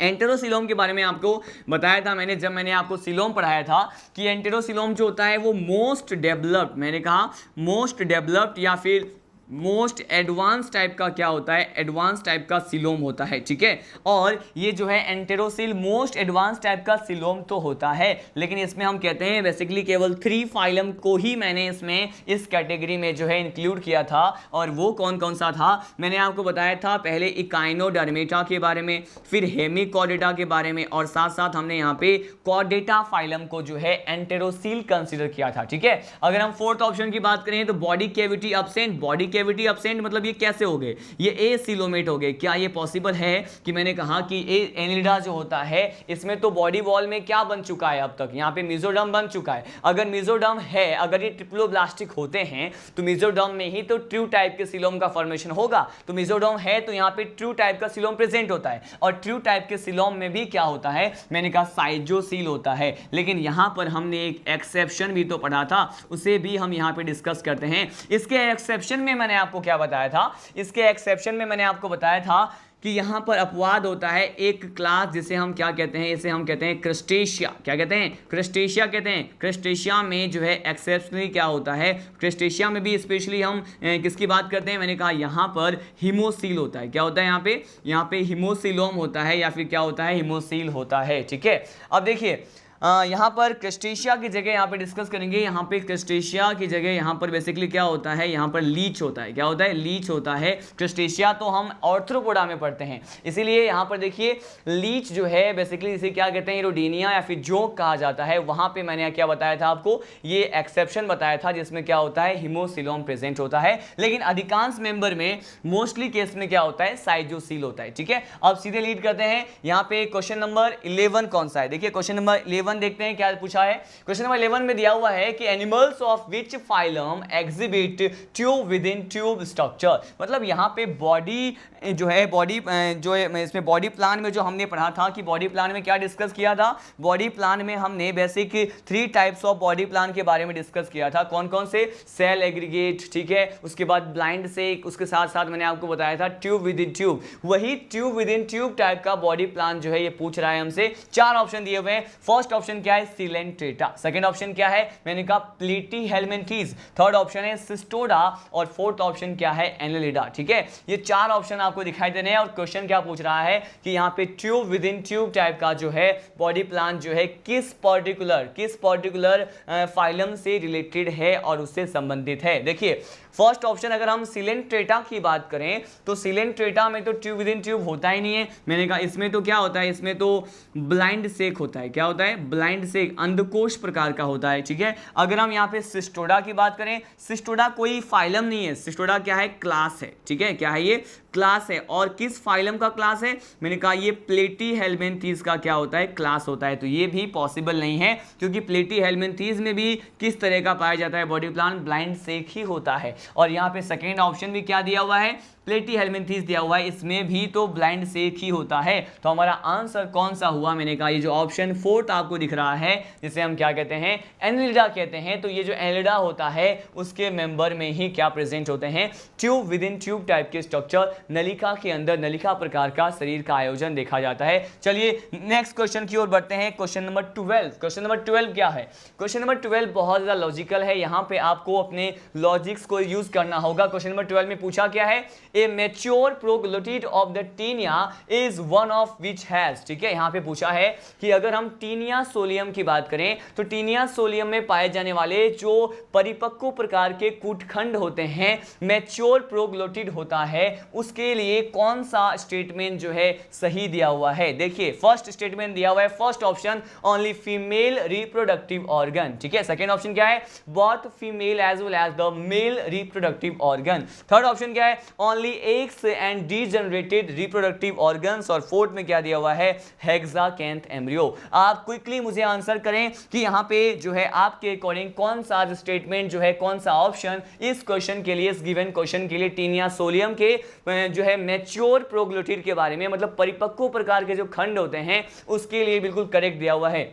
एंटेरोसिलोम के बारे में आपको बताया था मैंने, जब मैंने आपको सिलोम पढ़ाया था कि एंटेरोसिलोम जो होता है वो मोस्ट डेवलप्ड, मैंने कहा मोस्ट डेवलप्ड या फिर मोस्ट एडवांस टाइप का क्या होता है, एडवांस टाइप का सिलोम होता है, ठीक है। और ये जो है एंटेरोसिल मोस्ट एडवांस टाइप का सिलोम तो होता है, लेकिन इसमें हम कहते हैं बेसिकली केवल 3 फाइलम को ही मैंने इसमें इस कैटेगरी में जो है इंक्लूड किया था। और वो कौन कौन सा था, मैंने आपको बताया था पहले इकाइनोडर्मेटा के बारे में, फिर हेमिकॉर्डेटा के बारे में, और साथ साथ हमने यहाँ पे कॉर्डेटा फाइलम को जो है एंटेरोसिल कंसीडर किया था, ठीक है। अगर हम फोर्थ ऑप्शन की बात करें तो body cavity absent, body cavity absent मतलब ये कैसे हो गए, ये एसिलोमेट हो गए। क्या ये पॉसिबल है कि मैंने कहा कि एनिलिडा जो होता है इसमें तो बॉडी वॉल में क्या बन चुका है, अब तक यहाँ पे मेसोडर्म बन चुका है। अगर मेसोडर्म है, अगर ये ट्रिप्लोब्लास्टिक होते हैं तो मेसोडर्म में ही तो ट्रू टाइप के सिलोम का फॉर्मेशन होगा। तो मेसोडर्म है तो यहाँ पे ट्रू टाइप का सिलोम प्रेजेंट होता है, और ट्रू टाइप के सिलोम में भी क्या होता है, मैंने कहा साइजोसील होता है। लेकिन यहाँ पर हमने एक एक्सेप्शन भी तो पढ़ा था, उसे भी हम यहाँ पे डिस्कस करते हैं। इसके एक्सेप्शन में मैंने आपको क्या बताया था, इसके एक्सेप्शन में मैंने आपको बताया था कि यहाँ पर अपवाद होता है एक क्लास जिसे हम क्या कहते हैं, इसे हम कहते हैं क्रिस्टेशिया। क्या कहते हैं, क्रिस्टेशिया कहते हैं। क्रिस्टेशिया में जो है एक्सेप्शनली क्या होता है, क्रिस्टेशिया में भी स्पेशली हम किसकी बात करते हैं, मैंने कहा यहाँ पर हिमोसील होता है। क्या होता है यहाँ पे हिमोसिलोम होता है, या फिर क्या होता है, हिमोसील होता है, ठीक है। अब देखिए यहाँ पर क्रिस्टेशिया की जगह यहाँ पे डिस्कस करेंगे। यहाँ पे क्रिस्टेशिया की जगह यहाँ पर बेसिकली क्या होता है, यहाँ पर लीच होता है। क्या होता है, लीच होता है। क्रिस्टेशिया तो हम ऑर्थ्रोपोडा में पढ़ते हैं, इसीलिए यहाँ पर देखिए लीच जो है बेसिकली इसे क्या कहते हैं, इरोडीनिया या फिर जोंक कहा जाता है। वहाँ पे मैंने क्या बताया था आपको, ये एक्सेप्शन बताया था जिसमें क्या होता है, हिमोसिलोम प्रेजेंट होता है। लेकिन अधिकांश मेंबर में मोस्टली केस में क्या होता है, साइजोसील होता है, ठीक है। अब सीधे लीड करते हैं। यहाँ पे क्वेश्चन नंबर 11 कौन सा है, देखिए क्वेश्चन नंबर 11 देखते हैं क्या पूछा है। क्वेश्चन नंबर 11 में दिया हुआ है कि animals of which phylum exhibit tube with in tube structure. मतलब यहाँ पे बॉडी जो है, बॉडी जो है इसमें बॉडी प्लान में जो हमने पढ़ा था कि बॉडी प्लान में क्या डिस्कस किया था, बॉडी प्लान में हमने basic 3 types of body plan के बारे में डिस्कस किया था। कौन कौन से, सेल एग्रीगेट, ठीक है, उसके बाद ब्लाइंड से, उसके साथ साथ मैंने आपको बताया था ट्यूब विद इन ट्यूब। वही tube with in tube type का बॉडी प्लान जो है ये पूछ रहा है हमसे। 4 ऑप्शन दिए हुए हैं। फर्स्ट ऑप्शन क्या है, सिलेंट्रेटा। सेकंड ऑप्शन क्या है, मैंने कहा प्लेटीहेल्मिन्थीज। थर्ड ऑप्शन है सिस्टोडा, और फोर्थ ऑप्शन क्या है, एनेलिडा, ठीक है। ये 4 ऑप्शन आपको दिखाई दे रहे हैं। और क्वेश्चन क्या पूछ रहा है कि यहाँ पे tube with in tube type का जो है बॉडी प्लान जो है किस पर्टिकुलर फाइलम से रिलेटेड है और उससे संबंधित है। देखिए फर्स्ट ऑप्शन अगर हम सिलेंट्रेटा की बात करें तो सिलेंट्रेटा में तो ट्यूब विद इन ट्यूब होता ही नहीं है। मैंने कहा इसमें तो क्या होता है, इसमें तो ब्लाइंड सेक होता है। क्या होता है, ब्लाइंड सेक, अंधकोश प्रकार का होता है, ठीक है। अगर हम यहाँ पे सिस्टोडा की बात करें, सिस्टोडा कोई फाइलम नहीं है, सिस्टोडा क्या है, क्लास है, ठीक है। क्या है, ये क्लास है। और किस फाइलम का क्लास है, मैंने कहा ये प्लेटीहेल्मिन्थीज का क्या होता है, क्लास होता है। तो ये भी पॉसिबल नहीं है, क्योंकि प्लेटीहेल्मिन्थीज में भी किस तरह का पाया जाता है बॉडी प्लान, ब्लाइंड सेक ही होता है। और यहाँ पे सेकेंड ऑप्शन भी क्या दिया हुआ है, प्लेटीहेल्मिन्थीज दिया हुआ है, इसमें भी तो ब्लाइंड सेक ही होता है। तो हमारा आंसर कौन सा हुआ, मैंने कहा ये जो ऑप्शन 4 आपको दिख रहा है जिसे हम क्या कहते हैं, एनेलिडा कहते हैं। तो ये जो एनेलिडा होता है उसके मेंबर में ही क्या प्रेजेंट होते हैं, tube with in tube type के स्ट्रक्चर, नलिका के अंदर नलिका प्रकार का शरीर का आयोजन देखा जाता है। चलिए नेक्स्ट क्वेश्चन की ओर बढ़ते हैं। Question number 12। क्वेश्चन नंबर 12 क्या है, क्वेश्चन नंबर 12 बहुत ज्यादा लॉजिकल है। यहाँ पे आपको अपने लॉजिक्स को यूज करना होगा। क्वेश्चन नंबर 12 में पूछा क्या है, a mature proglottid of the taenia is one of which has, ठीक है। यहाँ पे पूछा है कि अगर हम टीनिया सोलियम की बात करें तो टीनिया सोलियम में पाए जाने वाले जो परिपक्व प्रकार के कूटखंड होते हैं, मैच्योर प्रोग्लोटिड होता है, उसके लिए कौन सा स्टेटमेंट जो है सही दिया हुआ है। देखिए फर्स्ट स्टेटमेंट दिया हुआ है, first option only female reproductive organ, ठीक है। सेकंड ऑप्शन क्या है, both female as well as the male reproductive organ. Third option क्या है, only eggs and degenerated reproductive organs. और फोर्थ में क्या दिया हुआ है, हेक्साकैंथ एम्ब्रियो। आप क्विकली मुझे आंसर करें कि यहाँ पे जो है आपके अकॉर्डिंग कौन सा स्टेटमेंट जो है, कौन सा ऑप्शन इस क्वेश्चन के लिए, इस गिवन क्वेश्चन के लिए टीनिया सोलियम के जो है मैच्योर प्रोग्लोटिड के बारे में, मतलब परिपक्व प्रकार के जो खंड होते हैं उसके लिए बिल्कुल करेक्ट दिया हुआ है।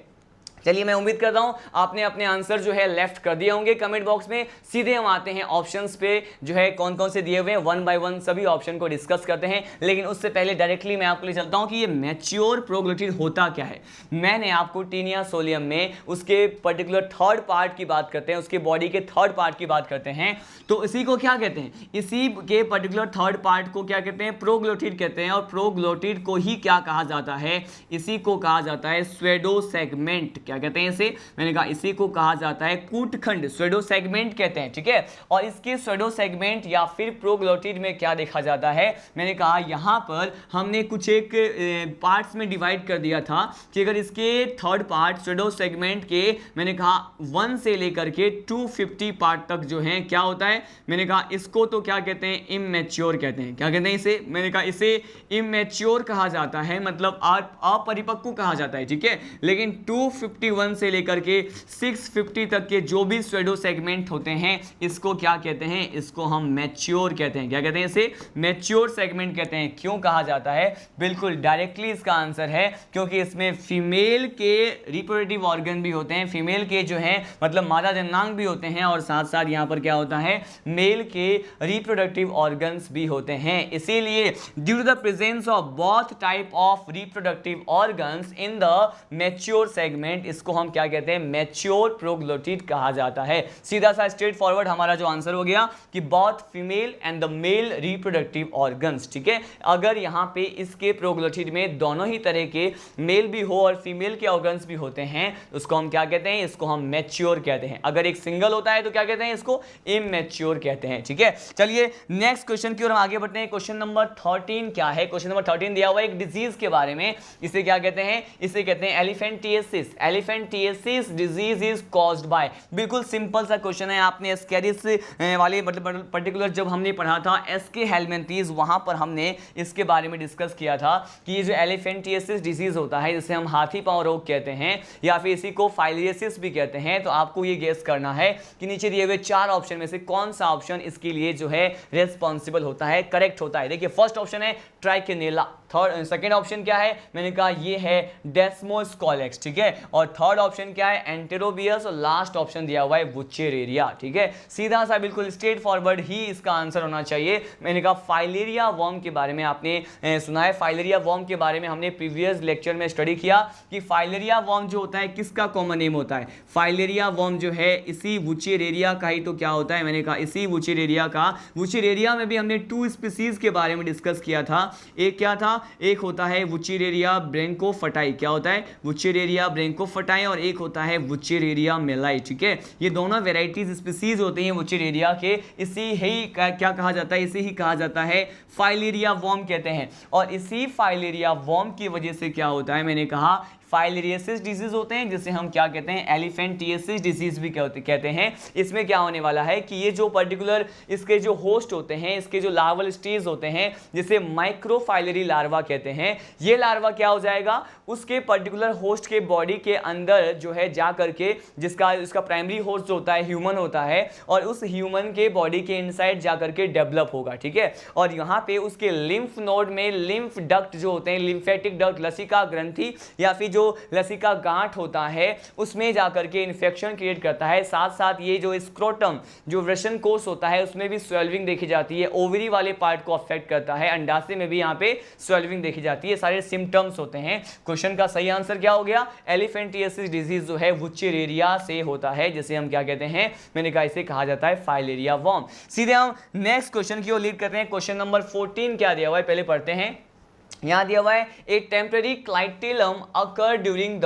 चलिए मैं उम्मीद करता हूं आपने अपने आंसर जो है लेफ्ट कर दिए होंगे कमेंट बॉक्स में। सीधे हम आते हैं ऑप्शंस पे, जो है कौन कौन से दिए हुए हैं, वन बाय वन सभी ऑप्शन को डिस्कस करते हैं। लेकिन उससे पहले डायरेक्टली मैं आपको ले चलता हूं कि ये मैच्योर प्रोग्लोटिड होता क्या है। मैंने आपको टीनिया सोलियम में उसके पर्टिकुलर थर्ड पार्ट की बात करते हैं, उसके बॉडी के थर्ड पार्ट की बात करते हैं, तो इसी को क्या कहते हैं, इसी के पर्टिकुलर थर्ड पार्ट को क्या कहते हैं, प्रोग्लोटिड कहते हैं। और प्रोग्लोटिड को ही क्या कहा जाता है, इसी को कहा जाता है स्वेडो सेगमेंट। क्या कहते हैं इसे, मैंने कहा इसी को कहा जाता है कूटखंड, स्वेडो सेगमेंट कहते हैं, ठीक है। और इसके स्वेडो सेगमेंट या फिर प्रोग्लोटिड में क्या देखा जाता है, मैंने कहा यहां पर हमने कुछ एक पार्ट्स में डिवाइड कर दिया था कि अगर इसके थर्ड पार्ट स्वेडो सेगमेंट के मैंने कहा 1 से लेकर के 250 पार्ट तक जो है क्या होता है, मैंने कहा इसको तो क्या कहते हैं, इमैच्योर कहते हैं। क्या कहते हैं इसे, मैंने कहा इसे इमैच्योर कहा जाता है, मतलब अपरिपक्व कहा जाता है, ठीक है। लेकिन 251 से लेकर के 650 तक के जो भी स्वेडो सेगमेंट होते हैं इसको क्या कहते हैं, इसको हम मैच्योर कहते हैं। क्या कहते हैं इसे, मैच्योर सेगमेंट कहते हैं। क्यों कहा जाता है, बिल्कुल डायरेक्टली इसका आंसर है क्योंकि इसमें फीमेल के रिप्रोडक्टिव ऑर्गन भी होते हैं, फीमेल के जो हैं मतलब मादा जननांग भी होते हैं, और साथ साथ यहाँ पर क्या होता है, मेल के रिप्रोडक्टिव ऑर्गन्स भी होते हैं। इसीलिए due to the presence of both type of reproductive organs in the mature segment, इसको हम क्या कहते हैं, मैच्योर प्रोग्लोटिड कहा जाता है। सीधा सा स्ट्रेट फॉरवर्ड हमारा जो आंसर हो गया कि both female and the male reproductive organs, ठीक है। अगर यहाँ पे इसके प्रोग्लोटिड में दोनों ही तरह के मेल भी हो और फीमेल के ऑर्गन्स भी होते हैं, उसको हम क्या कहते हैं, इसको हम मैच्योर कहते हैं। अगर एक सिंगल होता है तो क्या कहते हैं, इसको इमैच्योर कहते हैं, ठीक है। चलिए नेक्स्ट क्वेश्चन की ओर हम आगे बढ़ते हैं। क्वेश्चन नंबर 13 क्या है, क्वेश्चन नंबर 13 दिया हुआ है एक डिजीज के बारे में। इसे क्या कहते हैं, इसे कहते हैं एलिफेंटिएसिस। एलिफेंटिएसिस डिजीज इज कॉज्ड बाय, बिल्कुल सिंपल सा क्वेश्चन है। आपने एस्केरिस वाले मतलब पर्टिकुलर जब हमने पढ़ा था एसके हेलमिंथीज, वहां पर हमने इसके बारे में डिस्कस किया था कि ये जो एलिफेंटिएसिस डिजीज होता है जिसे हम हाथी पांव रोग कहते हैं या फिर इसी को फाइलियसिस भी कहते हैं। तो आपको ये गेस करना है कि नीचे दिए हुए 4 ऑप्शन में से कौन सा ऑप्शन इसके लिए जो है रेस्पॉन्सिबल होता है, करेक्ट होता है। देखिए फर्स्ट ऑप्शन है ट्राइकेनेला, सेकंड ऑप्शन क्या है, मैंने कहा ये है डेस्मोस्कोलेक्स, ठीक है। और थर्ड ऑप्शन क्या है, एंटेरोबियस, और लास्ट ऑप्शन दिया हुआ है वुचेरेरिया, ठीक है। सीधा सा बिल्कुल स्ट्रेट फॉरवर्ड ही इसका आंसर होना चाहिए। मैंने कहा फाइलेरिया वर्म के बारे में आपने सुना है, फाइलेरिया वर्म के बारे में हमने प्रीवियस लेक्चर में स्टडी किया कि फाइलेरिया वर्म जो होता है किसका कॉमन नेम होता है, फाइलेरिया वर्म जो है इसी वुचेरेरिया का ही तो क्या होता है, मैंने कहा इसी वुचेरेरिया का। वुचेरेरिया में भी हमने 2 स्पीसीज के बारे में डिस्कस किया था। एक क्या था, एक होता है वुचेरेरिया ब्रैंकोफटाई, क्या होता है, वुचेरेरिया ब्रैंकोफटाई, और एक होता है वुचेरेरिया मेलाई, ठीक है। ये दोनों वेराइटीज स्पीसीज होते हैं वुचेरेरिया के, इसी ही क्या कहा जाता है, इसे ही कहा जाता है फाइलेरिया वर्म कहते हैं। और इसी फाइलेरिया वर्म की वजह से क्या होता है, मैंने कहा फाइलेरियसिस डिजीज होते हैं जिसे हम क्या कहते हैं, एलिफेंटिएसिस डिजीज भी कहते हैं। इसमें क्या होने वाला है कि ये जो पर्टिकुलर इसके जो होस्ट होते हैं, इसके जो लार्वल स्टेज होते हैं जिसे माइक्रोफाइलरी लार्वा कहते हैं, ये लार्वा क्या हो जाएगा, उसके पर्टिकुलर होस्ट के बॉडी के अंदर जो है जा करके, इसका प्राइमरी होस्ट जो होता है ह्यूमन होता है, और उस ह्यूमन के बॉडी के इनसाइड जा करके डेवलप होगा, ठीक है। और यहाँ पे उसके लिम्फ नोड में लिम्फ डक्ट जो होते हैं, लिम्फेटिक डक्ट, लसिका ग्रंथि या फिर जो लसिका गांठ होता है उसमें जाकर के इन्फेक्शन क्रिएट करता है। साथ साथ ये जो स्क्रोटम जो वृषण कोष होता है उसमें भी स्वेल्विंग देखी जाती है, ओवरी वाले पार्ट को अफेक्ट करता है, अंडाशय में भी यहाँ पे स्वेल्विंग देखी जाती है, सारे सिम्टम्स होते हैं। क्वेश्चन का सही आंसर क्या हो गया, एलिफेंटिएसिस डिजीज जो है वुचेरेरिया से होता है, जिसे हम क्या कहते हैं, मैंने कहा इसे कहा जाता है फाइलेरिया वर्म। सीधे हम नेक्स्ट क्वेश्चन की ओर लीड करते हैं। क्वेश्चन नंबर 14 क्या दिया हुआ है, पहले पढ़ते हैं। यहाँ दिया हुआ है ए temporary clitellum occur during the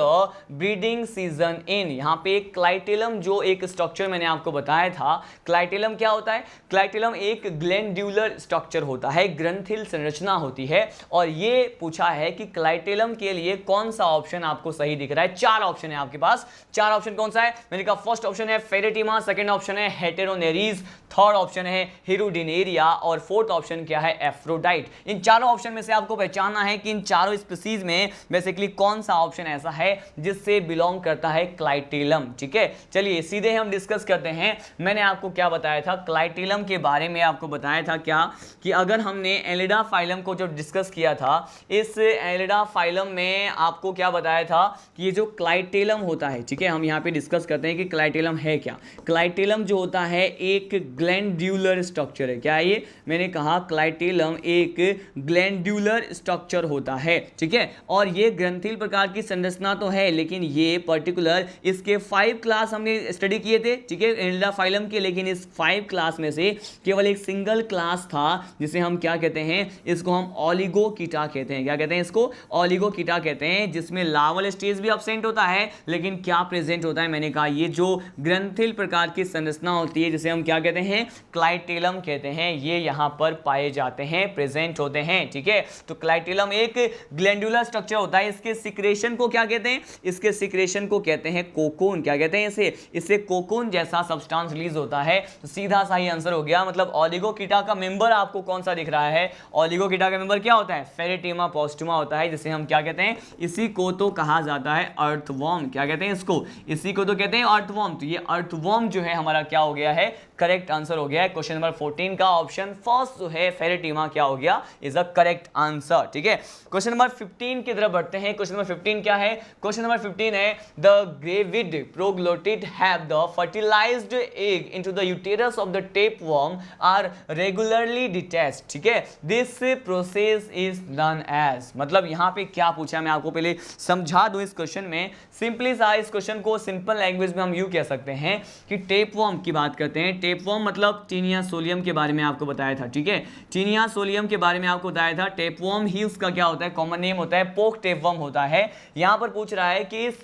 breeding season in. यहाँ पे क्लाइटेलम जो एक स्ट्रक्चर मैंने आपको बताया था, क्लाइटेलम क्या होता है, क्लाइटेलम एक ग्लैंड्यूलर स्ट्रक्चर होता है, ग्रंथिल संरचना होती है। और ये पूछा है कि क्लाइटेलम के लिए कौन सा ऑप्शन आपको सही दिख रहा है। 4 ऑप्शन है आपके पास, 4 ऑप्शन कौन सा है, मैंने कहा फर्स्ट ऑप्शन है फेरेटिमा, सेकंड ऑप्शन है हेटेरोनेरीज, थर्ड ऑप्शन है हिरुडिनेरिया, और फोर्थ ऑप्शन क्या है, एफ्रोडाइट। इन चारों ऑप्शन में से आपको पहचान जानना है कि इन चारों स्पीसीज में बेसिकली कौन सा ऑप्शन ऐसा है जिससे बिलोंग करता है क्लाइटेलम। ठीक है, चलिए सीधे हम डिस्कस करते हैं। मैंने आपको क्या बताया था क्लाइटेलम के बारे में, आपको बताया था क्या कि अगर हमने एलिडा फाइलम को जो डिस्कस किया था, इस एलिडा फाइलम में आपको क्या बताया था कि ये जो क्लाइटेलम होता है, ठीक है, हम यहाँ पे डिस्कस करते हैं कि क्लाइटेलम है क्या। क्लाइटेलम जो होता है एक ग्लैंड्यूलर स्ट्रक्चर है। क्या है ये? मैंने कहा क्लाइटेलम एक ग्लैंड्यूलर स्ट्रक्चर होता है, ठीक है, और ये ग्रंथिल प्रकार की संरचना तो है, लेकिन ये पर्टिकुलर इसके 5 क्लास हमने स्टडी किए थे, ठीक है, एलिडा फाइलम के, लेकिन इस 5 क्लास में से केवल एक सिंगल क्लास था जिसे हम क्या कहते हैं, इसको हम ओलिगोकीटा कहते हैं। क्या कहते हैं इसको? ओलिगोकीटा कहते हैं, जिसमें लार्वल स्टेज भी एब्सेंट होता है, लेकिन क्या प्रेजेंट होता है? मैंने कहा ये जो ग्रंथिल प्रकार की संरचना होती है जिसे हम क्या कहते हैं, क्लाइटेलम कहते हैं, ये यहां पर पाए जाते हैं, प्रेजेंट होते हैं। ठीक है, तो क्लाइटेलम एक ग्लैंडुलर स्ट्रक्चर होता है। इसके सिक्रेशन को क्या कहते हैं? इसके सिक्रेशन को कहते हैं कोकून। क्या कहते हैं इससे कोकून जैसा सब्सटेंस रिलीज होता है। तो सीधा सा ही आंसर हो गया, मतलब ओलिगोकीटा का मेंबर आपको कौन सा दिख रहा है? ओलिगोकीटा का मेंबर क्या होता है? फेरेटिमा पोस्टुमा होता है, जिसे हम क्या कहते हैं, इसी को तो कहा जाता है अर्थवॉर्म। क्या कहते हैं इसको? इसी को तो कहते हैं अर्थवॉर्म। तो ये अर्थवॉर्म जो है हमारा क्या हो गया है, करेक्ट आंसर हो गया है। क्वेश्चन नंबर 14 का ऑप्शन फर्स्ट जो है फेरेटिमा क्या हो गया, इज अ करेक्ट आंसर। ठीक है, क्वेश्चन नंबर 15 की तरफ बढ़ते हैं। क्वेश्चन नंबर 15 क्या है? क्वेश्चन नंबर 15 है the gravid proglottid have the fertilized egg into the uterus of the tapeworm are regularly detached. ठीक है, this process is known as, मतलब यहां पे क्या पूछा है मैं आपको पहले समझा दूं। इस क्वेश्चन में सिंपली सा इस क्वेश्चन को सिंपल लैंग्वेज में हम यूं कह सकते हैं कि टेपवर्म की बात करते हैं। टेपवर्म मतलब टीनिया सोलियम के बारे में आपको बताया था। ठीक है, टीनिया सोलियम के बारे में आपको बताया था। टेपवर्म ही उसका क्या होता है, कॉमन नेम होता है, पोक टेपवर्म होता है। यहां पर पूछ रहा है कि इस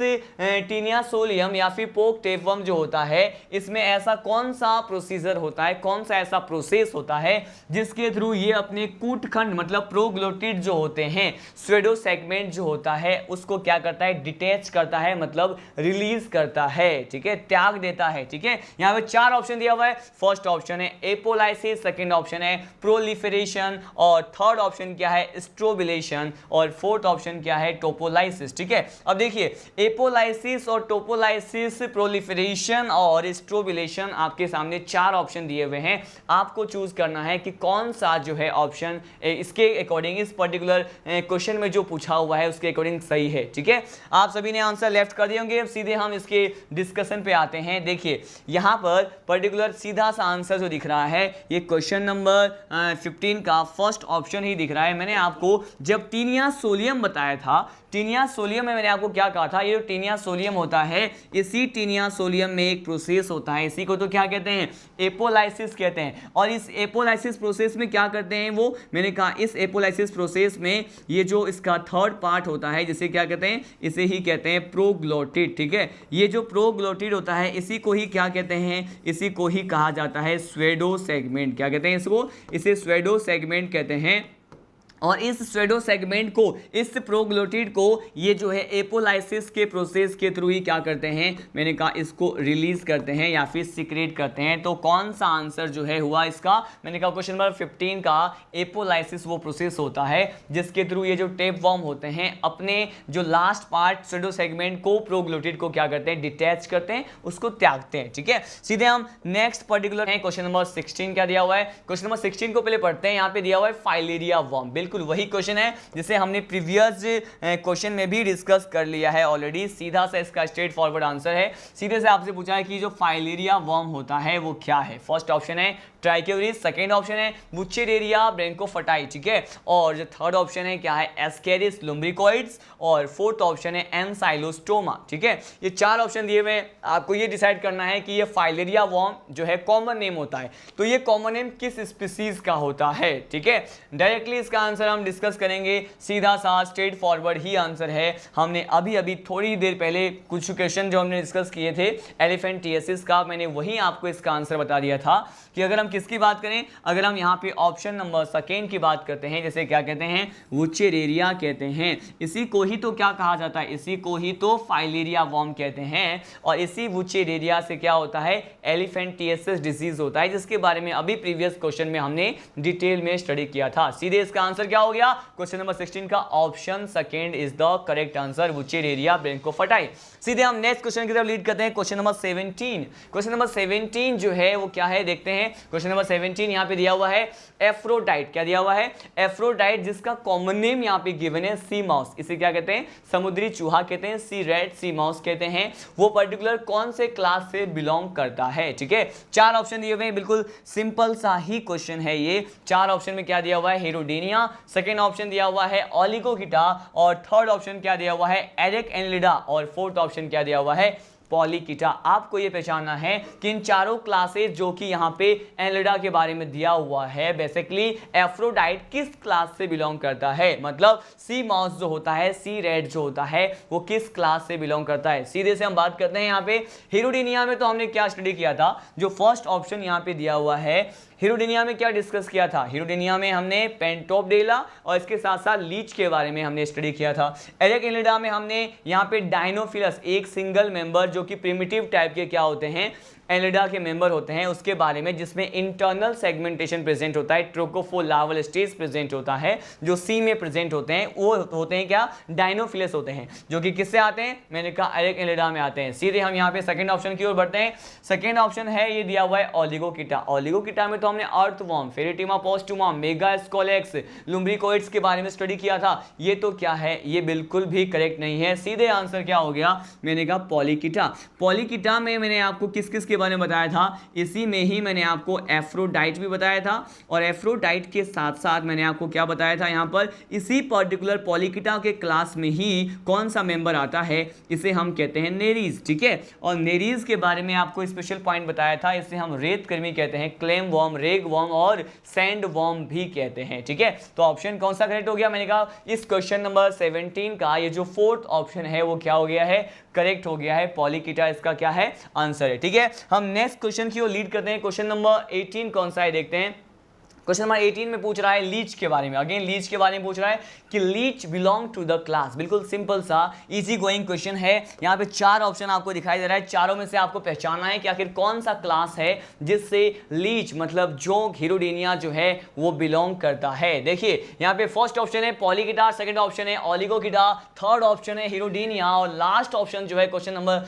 टीनिया सोलियम या फिर पोक टेपवर्म जो होता है, इसमें ऐसा कौन सा प्रोसीजर होता है, कौन सा ऐसा प्रोसेस होता है जिसके थ्रू ये अपने कूटखंड मतलब प्रोग्लोटिड जो होते हैं, स्वेडो सेगमेंट जो होता है, उसको क्या करता है, डिटैच करता है, मतलब रिलीज करता है। ठीक है, त्याग देता है। ठीक है, यहां पे 4 ऑप्शन दिया हुआ है। फर्स्ट ऑप्शन है एपोलाइसिस, सेकंड ऑप्शन है प्रोलिफरेशन, और थर्ड ऑप्शन क्या है, स्ट्रोबिलेशन, और फोर्थ ऑप्शन क्या है, टोपोलाइसिस। ठीक है, अब देखिए एपोलाइसिस और टोपोलाइसिस, प्रोलिफरेशन और स्ट्रोबिलेशन, आपके सामने 4 ऑप्शन दिए हुए हैं। आपको चूज करना है कि कौन सा जो है ऑप्शन इसके अकॉर्डिंग, इस पर्टिकुलर क्वेश्चन में जो पूछा हुआ है उसके अकॉर्डिंग सही है। ठीक है, आप सभी ने आंसर लेफ्ट कर दिए होंगे। अब सीधे हम इसके डिस्कशन पे आते हैं। देखिए यहां पर पर्टिकुलर सीधा सा आंसर जो दिख रहा है, ये क्वेश्चन नंबर 15 का फर्स्ट ऑप्शन ही दिख रहा है। मैंने आपको जब टीनिया सोलियम बताया था, टीनिया सोलियम में मैंने आपको क्या कहा था, ये जो टीनिया सोलियम होता है, इसी टीनिया सोलियम में एक प्रोसेस होता है, इसी को तो क्या कहते हैं, एपोलाइसिस कहते हैं। और इस एपोलाइसिस प्रोसेस में क्या करते हैं वो, मैंने कहा इस एपोलाइसिस प्रोसेस में ये जो इसका थर्ड पार्ट होता है, जिसे क्या कहते हैं, इसे ही कहते हैं प्रोग्लोटिड। ठीक है, ये जो प्रोग्लोटिड होता है, इसी को ही क्या कहते हैं, इसी को ही कहा जाता है स्वेडो सेगमेंट। क्या कहते हैं इसको, इसे स्वेडो सेगमेंट कहते हैं। और इस स्वेडो सेगमेंट को, इस प्रोग्लोटिड को ये जो है एपोलाइसिस के प्रोसेस के थ्रू ही क्या करते हैं, मैंने कहा इसको रिलीज करते हैं या फिर सीक्रेट करते हैं। तो कौन सा आंसर जो है हुआ इसका, मैंने कहा क्वेश्चन नंबर 15 का एपोलाइसिस वो प्रोसेस होता है जिसके थ्रू ये जो टेपवर्म होते हैं अपने जो लास्ट पार्ट स्वेडो सेगमेंट को, प्रोग्लोटिड को क्या करते हैं, डिटैच करते हैं, उसको त्यागते हैं। ठीक है, सीधे हम नेक्स्ट पर्टिकुलर है क्वेश्चन नंबर 16 क्या दिया हुआ है। क्वेश्चन नंबर 16 को पहले पढ़ते हैं। यहाँ पे दिया हुआ है फाइलेरिया वर्म, बिल्कुल वही क्वेश्चन है जिसे हमने प्रीवियस क्वेश्चन में भी डिस्कस कर लिया है ऑलरेडी। सीधा सा इसका स्ट्रेट फॉरवर्ड आंसर है। सीधे से आपसे पूछा है कि जो फाइलेरिया वर्म होता है वो क्या है। फर्स्ट ऑप्शन है ट्राइक्योरिस, सेकेंड ऑप्शन है वुचेरेरिया ब्रेंकोफटाई। ठीक है, और जो थर्ड ऑप्शन है क्या है, एस्केरिस लुम्ब्रिकोइड्स, और फोर्थ ऑप्शन है एनसाइलोस्टोमा। ठीक है, ये 4 ऑप्शन दिए हुए हैं। आपको ये डिसाइड करना है कि ये फाइलेरिया वर्म जो है कॉमन नेम होता है, तो ये कॉमन नेम किस स्पीसीज का होता है। ठीक है, डायरेक्टली इसका आंसर हम डिस्कस करेंगे। सीधा सा स्ट्रेट फॉरवर्ड ही आंसर है। हमने अभी थोड़ी देर पहले कुछ क्वेश्चन जो हमने डिस्कस किए थे एलिफेंटियासिस का, मैंने वही आपको इसका आंसर बता दिया था कि अगर हम किसकी बात करें, अगर हम यहाँ पे ऑप्शन नंबर सेकेंड की बात करते हैं, जैसे क्या कहते हैं, वुचेरेरिया कहते हैं, इसी को ही तो क्या कहा जाता है, इसी को ही तो फाइलेरिया वर्म कहते हैं। और इसी वुचेरेरिया से क्या होता है, एलिफेंटियासिस डिजीज होता है, जिसके बारे में अभी प्रीवियस क्वेश्चन में हमने डिटेल में स्टडी किया था। सीधे इसका आंसर क्या हो गया? क्वेश्चन नंबर 16 का option second is the correct answer. Wuchereria bancrofti. सीधे हम नेक्स्ट क्वेश्चन की तरफ लीड करते हैं। Question number 17। क्वेश्चन नंबर 17 जो है वो क्या है देखते हैं। क्वेश्चन नंबर 17 यहां पे दिया हुआ है एफ्रोडाइट। क्या दिया हुआ है? एफ्रोडाइट, जिसका कॉमन नेम यहां पे गिवन है सी माउस। इसे क्या कहते हैं? समुद्री चूहा कहते हैं, सी रेड, सी माउस कहते हैं। वो पर्टिकुलर कौन से क्लास से बिलोंग करता है? ठीक है, 4 ऑप्शन दिए हुए हैं, बिल्कुल सिंपल सा ही क्वेश्चन है ये। 4 ऑप्शन में क्या दिया हुआ है? हिरोडिनिया। सेकंड ऑप्शन दिया हुआ है ओलिगोगिटा, और थर्ड ऑप्शन क्या दिया हुआ है? एरिक एनलिडा, और फोर्थ ऑप्शन क्या दिया हुआ है? पॉलीकिटा। आपको ये पहचानना है कि इन चारों क्लासेस जो कि यहाँ पे एनलिडा के बारे में दिया हुआ है, बेसिकली एफ्रोडाइट किस क्लास से बिलोंग करता है, मतलब सी माउस जो होता है, सी रेड जो होता है, वो किस क्लास से बिलोंग करता है। सीधे से हम बात करते हैं यहाँ पे हिरोडिनिया में। तो हमने क्या स्टडी किया था? जो फर्स्ट ऑप्शन यहाँ पे दिया हुआ है, हिरोडिनिया में क्या डिस्कस किया था? हिरोडिनिया में हमने पेंटोपडेला और इसके साथ साथ लीच के बारे में हमने स्टडी किया था। एरिक एनलिडा में हमने यहाँ पे डायनोफिलस, एक सिंगल मेंबर जो कि प्रिमिटिव टाइप के क्या होते हैं, एनलिडा के मेंबर होते हैं, उसके बारे में, जिसमें इंटरनल सेगमेंटेशन प्रेजेंट होता है, ट्रोकोफोर लार्वल स्टेज प्रेजेंट होता है, जो सी में प्रेजेंट होते हैं, वो होते हैं क्या? डायनोफिलस होते हैं, जो कि किससे आते हैं? मैंने कहा एरिक एनलिडा में आते हैं। सीधे हम यहाँ पे सेकंड ऑप्शन की ओर बढ़ते हैं। सेकंड ऑप्शन है, ये दिया हुआ है ओलिगोकिटा। ओलिगोकिटा में तो हमने अर्थवॉर्म, फेरेटिमा पोस्टुमा, मेगास्कोलेक्स, लुम्ब्रिकोइड्स के बारे में स्टडी किया था। ये तो क्या है? ये बिल्कुल भी करेक्ट नहीं है। सीधे आंसर क्या हो गया? मैंने कहा पॉलीकिटा। पॉलीकिटा में मैंने आपको किस किस के बारे में बताया था? इसी में ही मैंने आपको एफ्रोडाइट भी बताया था, और एफ्रोडाइट के साथ साथ मैंने आपको क्या बताया था? यहाँ पर इसी पर्टिकुलर पॉलीकिटा के क्लास में ही कौन सा मेंबर आता है? इसे हम कहते हैं नेरीज। ठीक है, और नेरीज के बारे में आपको स्पेशल पॉइंट बताया था, इसे हम रेत कृमि कहते हैं, क्लेम वॉर्म, रेग वॉर्म और सैंड वॉर्म भी कहते हैं। ठीक है, तो ऑप्शन कौन सा करेक्ट हो गया? मैंने कहा इस क्वेश्चन नंबर 17 का ये जो फोर्थ ऑप्शन है वो क्या हो गया है? करेक्ट हो गया है। पॉलीकिटा इसका क्या है? आंसर है। ठीक है, हम नेक्स्ट क्वेश्चन की ओर लीड करते हैं। क्वेश्चन नंबर 18 कौन सा है देखते हैं। क्वेश्चन नंबर 18 में पूछ रहा है लीच के बारे में। अगेन लीच के बारे में पूछ रहा है कि leech belong to the class. बिल्कुल सिंपल सा इजी गोइंग क्वेश्चन है। यहाँ पे 4 ऑप्शन आपको दिखाई दे रहा है, चारों में से आपको पहचानना है कि आखिर कौन सा क्लास है जिससे लीच मतलब जोंक, हिरोडिनिया जो है वो बिलोंग करता है। देखिए यहाँ पे फर्स्ट ऑप्शन है पॉलीकिटा, सेकंड ऑप्शन है ओलिगोकिटा, थर्ड ऑप्शन है हिरोडिनिया, और लास्ट ऑप्शन जो है क्वेश्चन नंबर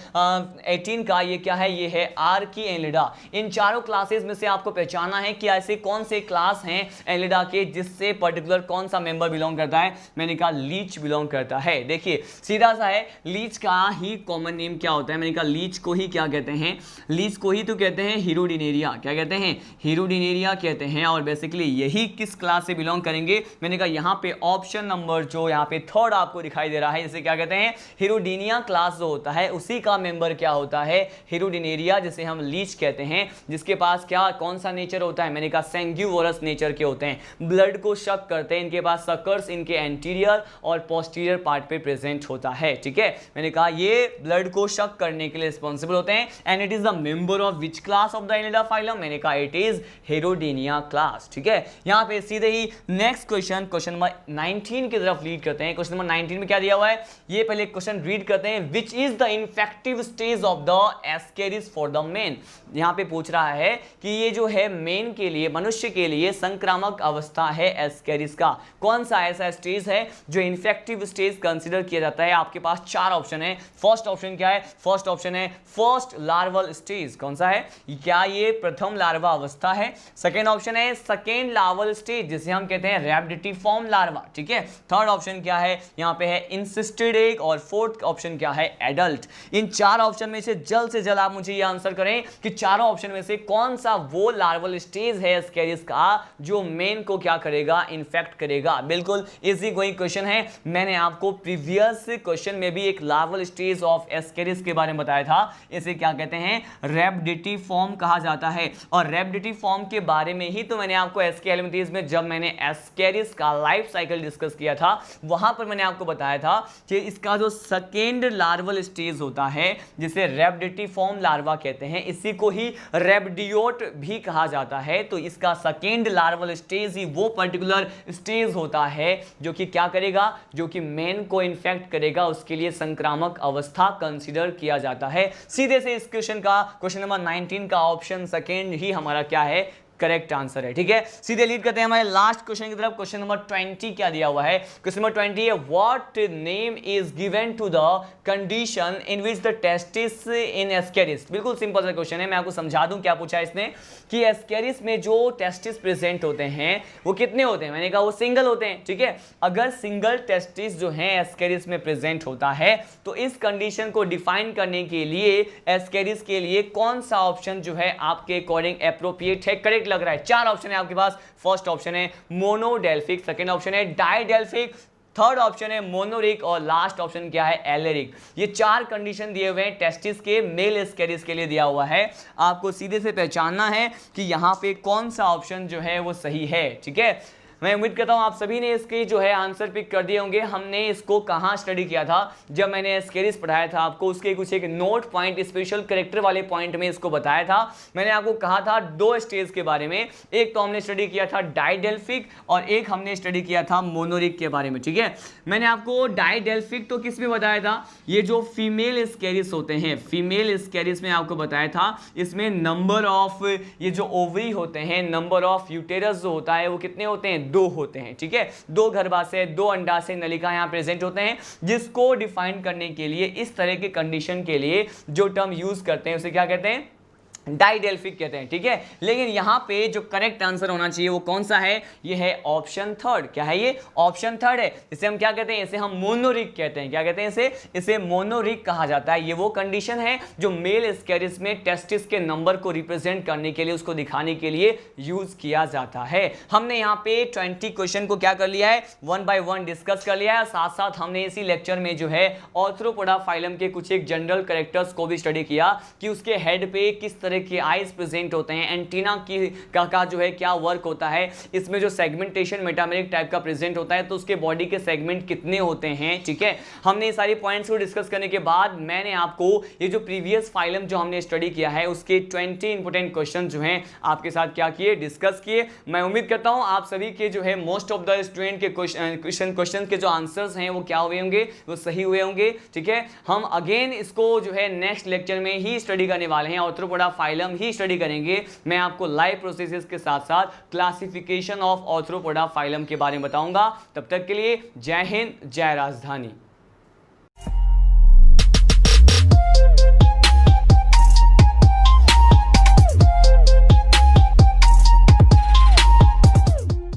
18 का ये क्या है? ये है आर्की एनलिडा। इन चारों क्लासेस में से आपको पहचानना है कि ऐसे कौन से क्लास हैं एनलिडा के जिससे पर्टिकुलर कौन सा मेंबर बिलोंग करता है। मैंने कहा लीच बिलोंग करता है। देखिए सीधा सा है, लीच का ही कॉमन नेम क्या होता है? मैंने कहा लीच को ही क्या कहते हैं? लीच को ही तो कहते हैं हिरोडिनेरिया। क्या कहते हैं? हिरोडिनेरिया कहते हैं। और बेसिकली यही किस क्लास से बिलोंग करेंगे? मैंने कहा यहाँ पे ऑप्शन नंबर जो यहाँ पे थर्ड आपको दिखाई दे रहा है, इसे क्या कहते हैं? हिरोडिनिया क्लास जो होता है उसी का मेंबर क्या होता है? हिरोडिनेरिया, जिसे हम लीच कहते हैं, जिसके पास क्या कौन सा नेचर होता है? मैंने कहा सैंग्यूवोरस नेचर के होते हैं, ब्लड को शक करते हैं, इनके पास सकर्स इनके एंटीरियर और पोस्टीरियर पार्ट पे प्रेजेंट होता है। ठीक है, मैंने कहा ये ब्लड को शक करने के लिए रिस्पॉन्सिबल होते हैं। And it is the member of which class of the Annelida phylum? मैंने कहा इट इज हिरोडिनिया क्लास। ठीक है, यहाँ पे सीधे ही नेक्स्ट क्वेश्चन, क्वेश्चन नंबर 19 की तरफ लीड करते हैं। क्वेश्चन नंबर 19 में क्या दिया हुआ है ये पहले क्वेश्चन रीड करते हैं। Which is the infective stage of the Ascaris for the main? यहाँ पे पूछ रहा है कि ये जो है मेन के लिए, मनुष्य के लिए संक्रामक अवस्था है एस्केरिस का, कौन सा ऐसा स्टेज है जो इन्फेक्टिव स्टेज कंसीडर किया जाता है? आपके पास 4 ऑप्शन है। फर्स्ट ऑप्शन क्या है? फर्स्ट ऑप्शन है फर्स्ट लार्वल स्टेज। कौन सा है? क्या ये प्रथम लार्वा अवस्था है? सेकेंड ऑप्शन है सेकेंड लार्वल स्टेज, जिसे हम कहते हैं रैप्डिटिफॉर्म लार्वा। ठीक है, थर्ड ऑप्शन क्या है? यहाँ पे है इंसिस्टेड एग, और फोर्थ ऑप्शन क्या है? एडल्ट। इन 4 ऑप्शन में से जल्द आप मुझे ये आंसर करें कि चारों ऑप्शन में से कौन सा वो लार्वल स्टेज है एस्केरिस का जो मेन को क्या करेगा? इन्फेक्ट करेगा। बिल्कुल इजी गोइंग क्वेश्चन है। मैंने आपको प्रीवियस क्वेश्चन में भी एक लार्वल स्टेज ऑफ एस्केरिस के बारे में बताया था। इसे क्या कहते हैं? रैप्डिटिफॉर्म कहा जाता है। और रैप्डिटिफॉर्म के बारे में ही तो मैंने आपको एसके एलिमेंट्रीज में जब मैंने एस्केरिस का लाइफ साइकिल डिस्कस किया था, वहां पर मैंने आपको बताया था कि इसका जो सेकेंड लार्वल स्टेज होता है जिसे रैप्डिटिफॉर्म लार्वा कहते हैं, इसी को ही रैप्डियोट भी कहा जाता है। तो इसका सेकेंड लार्वल स्टेज ही वो पर्टिकुलर स्टेज होता है जो कि क्या करेगा? जो कि मेन को इन्फेक्ट करेगा, उसके लिए संक्रामक अवस्था कंसीडर किया जाता है। सीधे से इस क्वेश्चन का, क्वेश्चन नंबर 19 का ऑप्शन सेकेंड ही हमारा क्या है? करेक्ट आंसर है। ठीक है, सीधे लीड करते हैं हमारे लास्ट क्वेश्चन की तरफ। क्वेश्चन नंबर 20 क्या दिया हुआ है? क्वेश्चन नंबर 20 है, what name is given to the condition in which the testis in ascaris. बिल्कुल सिंपल सा क्वेश्चन है, मैं आपको समझा दूं क्या पूछा है इसने कि एस्केरिस में जो टेस्टिस प्रेजेंट होते हैं वो कितने होते हैं? मैंने कहा वो सिंगल होते हैं। ठीक है, अगर सिंगल टेस्टिस जो है एस्केरिस में प्रेजेंट होता है तो इस कंडीशन को डिफाइन करने के लिए एस्केरिस के लिए कौन सा ऑप्शन जो है आपके अकॉर्डिंग एप्रोप्रिएट है, करेक्ट लग रहा है? चार ऑप्शन है आपके पास। फर्स्ट ऑप्शन है मोनोडेल्फिक, सेकंड ऑप्शन है डाइडेल्फिक, थर्ड ऑप्शन है मोनोरिक और लास्ट ऑप्शन क्या है? एलेरिक। ये चार कंडीशन दिए हुए हैं टेस्टिस के मेल एस्केरिस के लिए दिया हुआ है। आपको सीधे से पहचानना है कि यहां पे कौन सा ऑप्शन जो है वो सही है। ठीक है, मैं उम्मीद करता हूं आप सभी ने इसके जो है आंसर पिक कर दिए होंगे। हमने इसको कहां स्टडी किया था? जब मैंने एस्केरिस पढ़ाया था आपको, उसके कुछ एक नोट पॉइंट स्पेशल करेक्टर वाले पॉइंट में इसको बताया था। मैंने आपको कहा था दो स्टेज के बारे में, एक तो हमने स्टडी किया था डाइडेल्फिक और एक हमने स्टडी किया था मोनोरिक के बारे में। ठीक है, मैंने आपको डाइडेल्फिक तो किस में बताया था? ये जो फीमेल एस्केरिस होते हैं, फीमेल एस्केरिस में आपको बताया था इसमें नंबर ऑफ ये जो ओवरी होते हैं, नंबर ऑफ यूटेरस जो होता है वो कितने होते हैं? दो होते हैं। ठीक है, दो गर्भाशय, दो अंडाशय नलिका यहां प्रेजेंट होते हैं, जिसको डिफाइन करने के लिए इस तरह के कंडीशन के लिए जो टर्म यूज करते हैं उसे क्या कहते हैं? डाइडेल्फिक कहते हैं। ठीक है, लेकिन यहां पे जो करेक्ट आंसर होना चाहिए वो कौन सा है? ये है ऑप्शन थर्ड। क्या है ये? ऑप्शन थर्ड है। इसे हम क्या कहते हैं? इसे हम मोनोरिक कहते हैं। क्या कहते हैं इसे मोनोरिक कहा जाता है। ये वो कंडीशन है जो मेल एस्केरिस में टेस्टिस के नंबर को रिप्रेजेंट करने के लिए, उसको दिखाने के लिए यूज किया जाता है। हमने यहाँ पे 20 क्वेश्चन को क्या कर लिया है? 1 बाय 1 डिस्कस कर लिया है। साथ साथ हमने इसी लेक्चर में जो है ऑर्थ्रोपोडा फाइलम के कुछ एक जनरल कैरेक्टर्स को भी स्टडी किया कि उसके हेड पे किस तरह के आइज प्रेजेंट होते हैं, एंटीना की का जो है क्या वर्क होता है, इसमें जो सेगमेंटेशन मेटामेरिक टाइप का प्रेजेंट होता है तो उसके बॉडी के सेगमेंट कितने होते हैं। ठीक है, हमने ये सारी पॉइंट्स को डिस्कस करने के बाद मैंने आपको ये जो प्रीवियस फाइलम जो हमने स्टडी किया है उसके 20 इंपोर्टेंट क्वेश्चन जो हैं आपके साथ क्या किए? डिस्कस किए। मैं उम्मीद करता हूं आप सभी के जो है मोस्ट ऑफ द स्टूडेंट के क्वेश्चन के जो आंसर्स हैं वो क्या हुए होंगे? वो सही हुए होंगे। ठीक है, हम अगेन इसको जो है नेक्स्ट लेक्चर में ही स्टडी करने वाले हैं, ऑर्थ्रोपोडा फाइलम ही स्टडी करेंगे। मैं आपको लाइव प्रोसेसेस के साथ साथ क्लासिफिकेशन ऑफ ऑर्थ्रोपोडा फाइलम के बारे में बताऊंगा। तब तक के लिए जय हिंद, जय राजधानी।